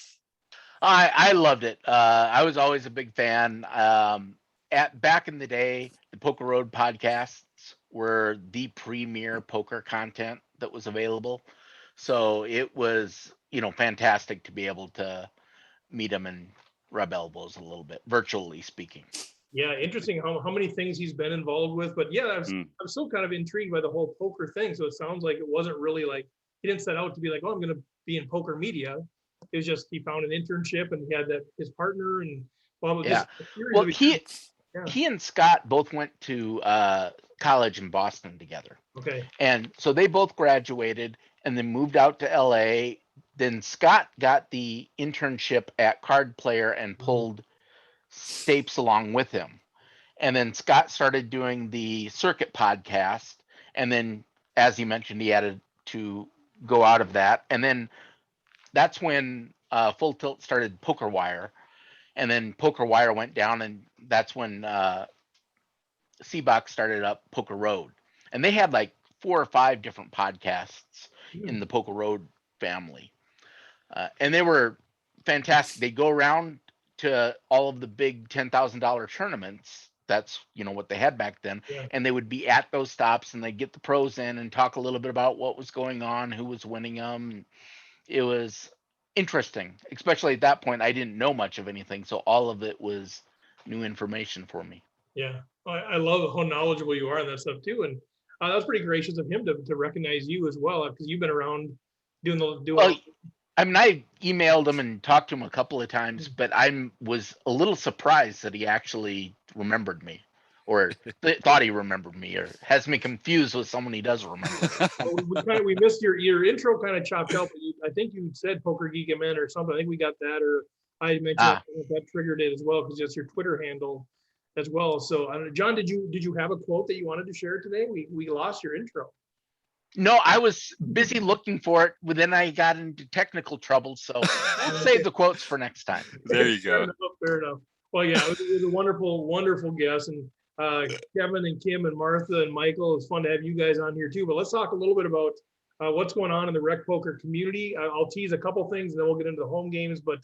I loved it. I was always a big fan. Back in the day, the Poker Road podcasts were the premier poker content that was available. So it was, fantastic to be able to meet him and rub elbows a little bit, virtually speaking. Yeah, interesting how many things he's been involved with. But yeah, I'm still kind of intrigued by the whole poker thing. So it sounds like it wasn't really he didn't set out to be I'm going to be in poker media. It was just he found an internship and he had his partner and he and Scott both went to college in Boston together. Okay. And so they both graduated and then moved out to LA. Then Scott got the internship at Card Player and pulled Stapes along with him. And then Scott started doing the Circuit podcast. And then, as he mentioned, he had to go out of that. And then that's when Full Tilt started Poker Wire. And then Poker Wire went down, and that's when Seabox started up Poker Road. And they had 4 or 5 different podcasts in the Poker Road family. And they were fantastic. They go around to all of the big $10,000 tournaments. That's, what they had back then. Yeah. And they would be at those stops and they get the pros in and talk a little bit about what was going on, who was winning them. It was interesting, especially at that point. I didn't know much of anything, so all of it was new information for me. Yeah, I love how knowledgeable you are on that stuff too, and that was pretty gracious of him to recognize you as well, because you've been around doing. Well, I mean, I emailed him and talked to him a couple of times, but I was a little surprised that he actually remembered me, or thought he remembered me, or has me confused with someone he does remember. we missed your intro, kind of chopped out. But I think you said Poker Geek MN or something. I think we got that, or I mentioned that triggered it as well, because it's your Twitter handle as well. So, John, did you have a quote that you wanted to share today? We lost your intro. No, I was busy looking for it, but then I got into technical trouble. So we'll save the quotes for next time. There you go. Fair enough. Well, yeah, it was a wonderful, wonderful guest. And Kevin and Kim and Martha and Michael, it's fun to have you guys on here too. But let's talk a little bit about what's going on in the rec poker community. I'll tease a couple things and then we'll get into the home games. But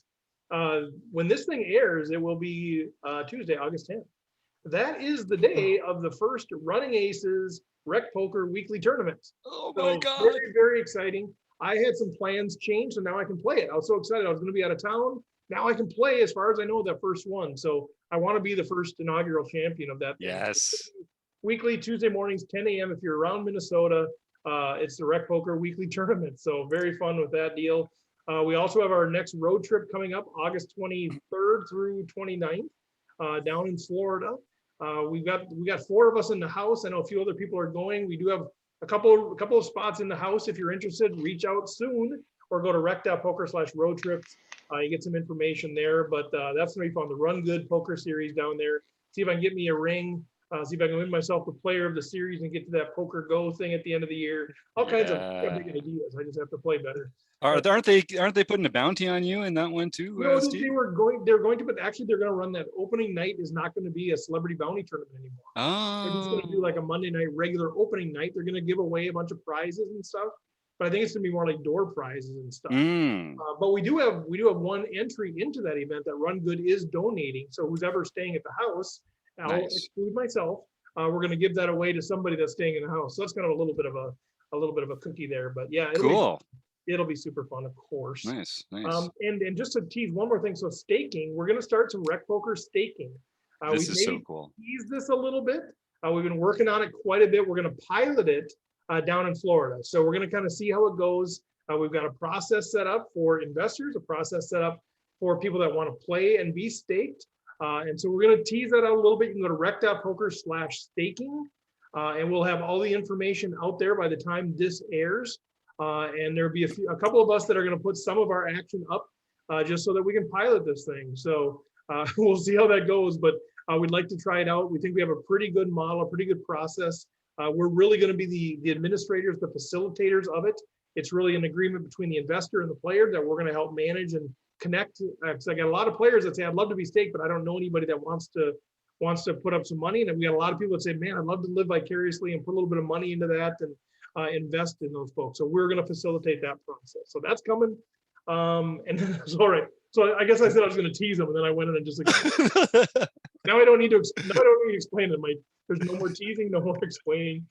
when this thing airs, it will be Tuesday, August 10th. That is the day of the first Running Aces Rec Poker Weekly Tournament. Oh my God. Very, very exciting. I had some plans changed, so now I can play it. I was so excited. I was going to be out of town. Now I can play, as far as I know, that first one. So I want to be the first inaugural champion of that. Yes. Weekly, Tuesday mornings, 10 a.m. If you're around Minnesota, it's the Rec Poker Weekly Tournament. So very fun with that deal. We also have our next road trip coming up, August 23rd through 29th, down in Florida. We got 4 of us in the house. I know a few other people are going. We do have a couple of spots in the house. If you're interested, reach out soon or go to rec.poker/road trips. You get some information there, but that's gonna be fun. The Run Good Poker Series down there. See if I can get me a ring. See if I can win myself the player of the series and get to that Poker Go thing at the end of the year. All kinds of big ideas. I just have to play better. Aren't they putting a bounty on you in that one too? No, they're going to, but actually they're going to run that opening night is not going to be a celebrity bounty tournament anymore. They're just going to do like a Monday night regular opening night. They're going to give away a bunch of prizes and stuff, but I think it's going to be more like door prizes and stuff. But we do have one entry into that event that Run Good is donating. So who's ever staying at the house, I'll exclude myself. We're going to give that away to somebody that's staying in the house. So that's kind of a little bit of a cookie there, but yeah, it'll be super fun, of course. Nice. And just to tease one more thing, so staking, we're going to start some rec poker staking. This is so cool. Tease this a little bit. We've been working on it quite a bit. We're going to pilot it down in Florida. So we're going to kind of see how it goes. We've got a process set up for investors, a process set up for people that want to play and be staked. And so we're going to tease that out a little bit. You can go to rec.poker/staking, and we'll have all the information out there by the time this airs. And there'll be a couple of us that are going to put some of our action up just so that we can pilot this thing. So we'll see how that goes, but we'd like to try it out. We think we have a pretty good model, a pretty good process. We're really going to be the administrators, the facilitators of it. It's really an agreement between the investor and the player that we're going to help manage and connect. Because I got a lot of players that say, I'd love to be staked, but I don't know anybody that wants to put up some money. And we got a lot of people that say, man, I'd love to live vicariously and put a little bit of money into that and invest in those folks. So we're going to facilitate that process. So that's coming. And it's all right. So I guess I said I was going to tease them, and then I went in and just now I don't need to explain it. There's no more teasing, no more explaining.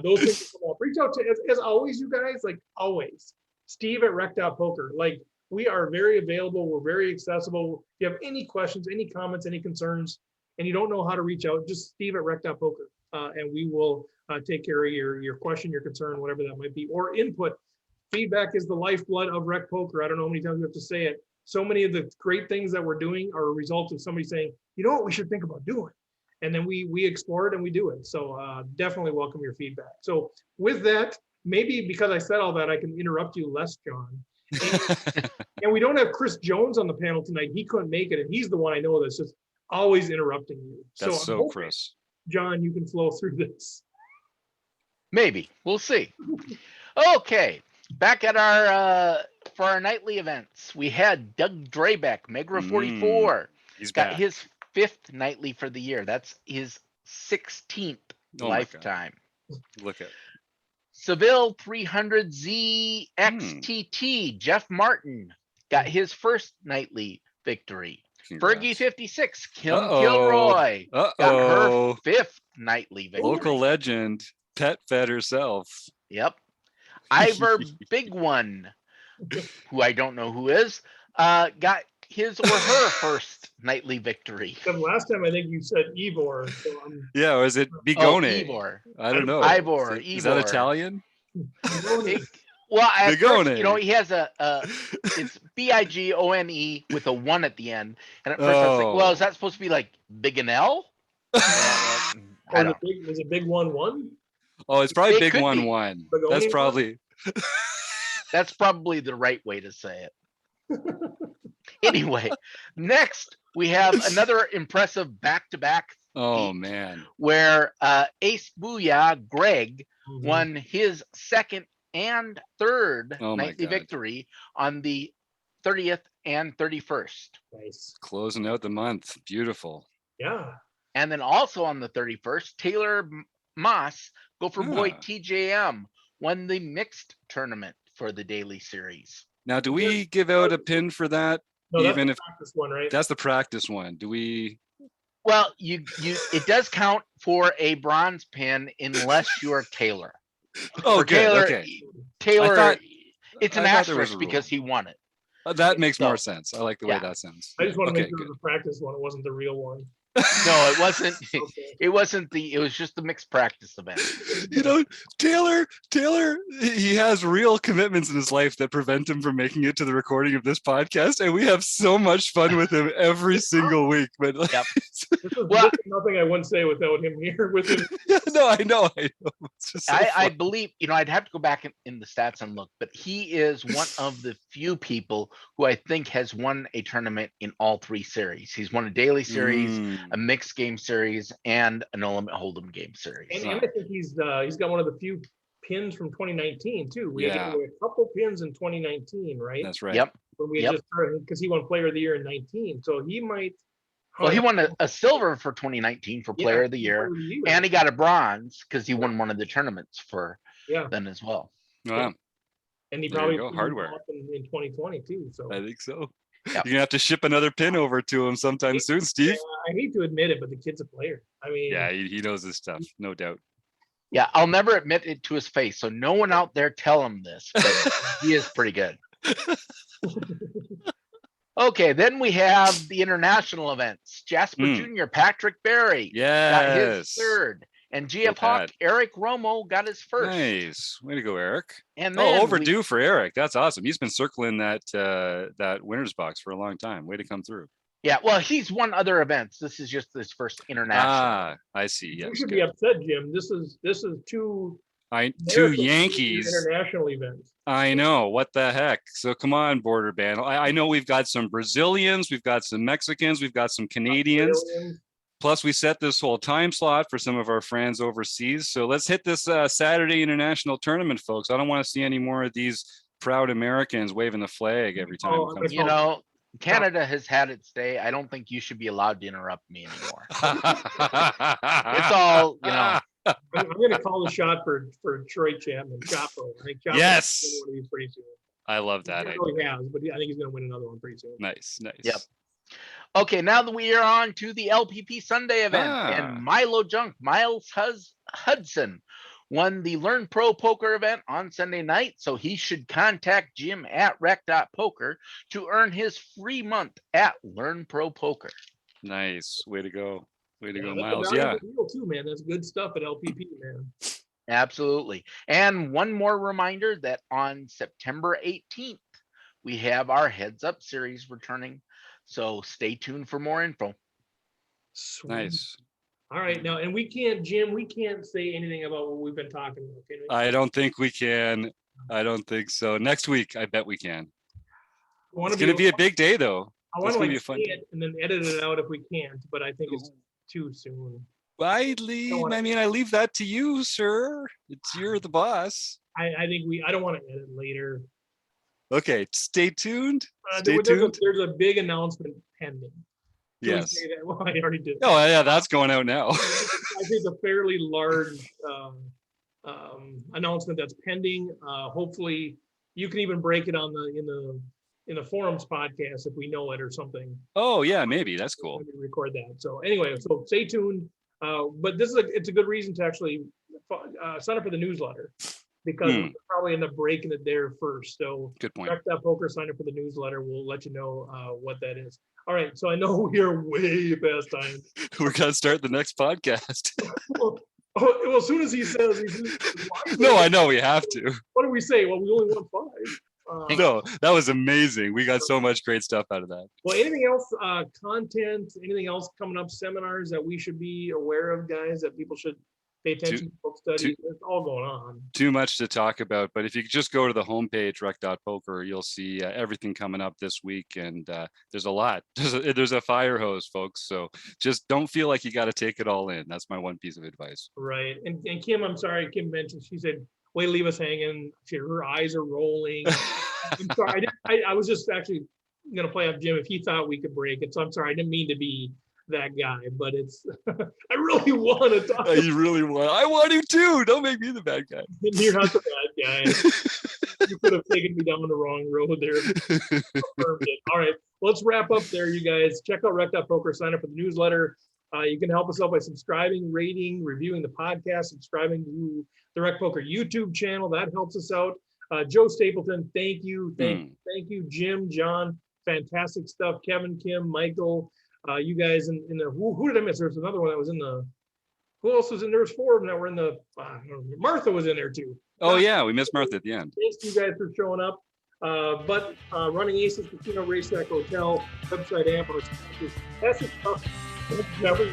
Those things come up. Reach out to, as always, you guys, like always, Steve at rec.poker. Like, we are very available. We're very accessible. If you have any questions, any comments, any concerns, and you don't know how to reach out, just Steve at rec.poker. And we will take care of your question, your concern, whatever that might be, or input. Feedback is the lifeblood of rec poker. I don't know how many times we have to say it. So many of the great things that we're doing are a result of somebody saying, you know what we should think about doing. And then we explore it and we do it. So definitely welcome your feedback. So with that, maybe because I said all that, I can interrupt you less, John. And we don't have Chris Jones on the panel tonight. He couldn't make it. And he's the one I know that's just always interrupting you. That's so Chris. John, you can flow through this. Maybe. We'll see. Okay. Back at our for our nightly events, we had Doug Drabeck, Megra 44. He's got back. his 5th nightly for the year. That's his 16th lifetime. Look at Seville 300Z XTT, Jeff Martin got his 1st nightly victory. Congrats. Fergie 56, Kim Kilroy got her 5th nightly victory. Local legend, pet fed herself. Yep. Ivor Big One who I don't know who is, got his or her first nightly victory. The last time I think you said Ivor. So Yeah, or is it Oh, Bigone? Ivor. I don't know. Ivor. Is that Ivor. Italian? Well, at first, Bigone. he has it's Bigone with a 1 at the end. And at first I was like, well, is that supposed to be like Biganel? I don't. Is it Big 1-1? Oh, it's probably It Big could 1-1. Bigone That's one? probably. That's probably the right way to say it. Anyway, next we have another impressive back-to-back Oh feat man. where Ace Booyah Greg Mhm. won his second and third Oh my nightly God. victory on the 30th and 31st. Nice. Closing out the month. Beautiful. Yeah. And then also on the 31st, Taylor Moss, Gopher Boy Ah. TJM, won the mixed tournament for the daily series. Now, do we give out a pin for that? No, that's Even the if practice one, right? that's the practice one. Do we? Well, it does count for a bronze pin unless you're Taylor. Oh, For good. Taylor, Okay. Taylor, thought- it's an I thought there was asterisk a rule. because he won it. That makes more So, sense. I like the way yeah. that sounds. I just want to Okay, make sure it good. was the practice one. It wasn't the real one. No, it wasn't. Okay. It wasn't it was just the mixed practice event. You know, Taylor, he has real commitments in his life that prevent him from making it to the recording of this podcast, and we have so much fun with him every single week. But Yep. This is Well- nothing I wouldn't say without him here with him. no, I know. It's just so I fun. believe, I'd have to go back in the stats and look, but he is one of the few people who I think has won a tournament in all 3 series. He's won a daily series, a mixed game series, and a no limit hold'em game series. And I think he's got one of the few pins from 2019 too. We Yeah. had a couple pins in 2019, right? That's right. Yep. When we Yep. just started, because he won Player of the Year in 19, so he might. Well, he won a silver for 2019 for Player of the Year, and he got a bronze because he won one of the tournaments for Yeah, then as well. Wow, and he There probably you go, won hardware. in 2020 too. So I think so. Yep. You're gonna have to ship another pin over to him sometime soon, Steve. I hate to admit it, but the kid's a player. I mean, Yeah, he knows his stuff, no doubt. Yeah, I'll never admit it to his face, so no one out there tell him this, but he is pretty good. Okay, then we have the international events. Jasper Jr., Patrick Barry got his Yes. third, and Go GF Hawk, Pat. Eric Romo got his first. Nice. Way to go, Eric. And then Oh, overdue for Eric. That's awesome. He's been circling that winner's box for a long time. Way to come through. Yeah, well, he's won other events. This is just his first international. Ah, I see. you Yes. should good. be upset, Jim. This is two Two American Yankees. international events. I know. What the heck? So come on, border ban. I know we've got some Brazilians, we've got some Mexicans, we've got some Canadians. Australians. Plus, we set this whole time slot for some of our friends overseas. So let's hit this Saturday international tournament, folks. I don't want to see any more of these proud Americans waving the flag every time. Oh, it comes You know, Canada has had its day. I don't think you should be allowed to interrupt me anymore. It's all, I'm going to call the shot for Troy Chapman. Chapo. I think Chapo's Yes. gonna win one of these pretty soon. I love that. He really has, but I think he's going to win another one pretty soon. Nice. Yep. Okay, now that we are on to the LPP Sunday event, and Milo Junk, Miles Hudson, won the Learn Pro Poker event on Sunday night, so he should contact Jim at rec.poker to earn his free month at Learn Pro Poker. Nice. Way to go. Way to go, that's a Miles. Yeah. valuable deal too, man. That's good stuff at LPP, man. Absolutely. And one more reminder that on September 18th, we have our Heads Up series returning. So stay tuned for more info. Sweet. Nice. All right, now, and Jim, we can't say anything about what we've been talking about, can we? I don't think we can. I don't think so. Next week, I bet we can. It's going to be a big day, though. I want It's to gonna be a fun say it and then edit it out if we can't, but I think it's too soon. I leave that to you, sir. You're the boss. I think I don't want to edit later. Okay, stay tuned. Stay tuned. There's a big announcement pending. Can we Yes. say that? Well, I already did. Oh, yeah, that's going out now. I think a fairly large announcement that's pending. Hopefully, you can even break it on in the forums podcast if we know it or something. Oh, yeah, maybe. That's cool. When we record that. So anyway, so stay tuned. But it's a good reason to actually sign up for the newsletter. because we'll probably end up breaking it there first. So Good point. Rec.Poker, sign up for the newsletter. We'll let you know what that is. All right. So I know we are way past time. We're going to start the next podcast. Well, as soon as he says, No, I know we have to. What do we say? Well, we only won 5. No, that was amazing. We got so much great stuff out of that. Well, anything else, content, anything else coming up, seminars that we should be aware of, guys, that people should pay attention to, book study? It's all going on. Too much to talk about, but if you just go to the homepage, rec.poker, you'll see everything coming up this week. And there's a lot. There's a fire hose, folks. So just don't feel like you got to take it all in. That's my one piece of advice. Right. And Kim, I'm sorry, Kim mentioned, she said, way to leave us hanging. Her eyes are rolling. I'm sorry. I was just actually going to play off Jim if he thought we could break it. So I'm sorry. I didn't mean to be that guy, but it's, I really want to talk. You really want, I want to too. Don't make me the bad guy. You're not the bad guy. You could have taken me down the wrong road there. All right. Let's wrap up there, you guys. Check out Rec.Poker, sign up for the newsletter. You can help us out by subscribing, rating, reviewing the podcast, subscribing to the Rec Poker YouTube channel. That helps us out. Joe Stapleton, thank you. Thank you, Jim, John. Fantastic stuff. Kevin, Kim, Michael, you guys in the, who did I miss? There's another one that was in the, who else was in there? Was 4 of them that were in the, Martha was in there too. Oh yeah, we missed Martha at the end. Thanks to you guys for showing up. But running Aces Casino Racetrack Hotel, website, amp, that's just tough. Never,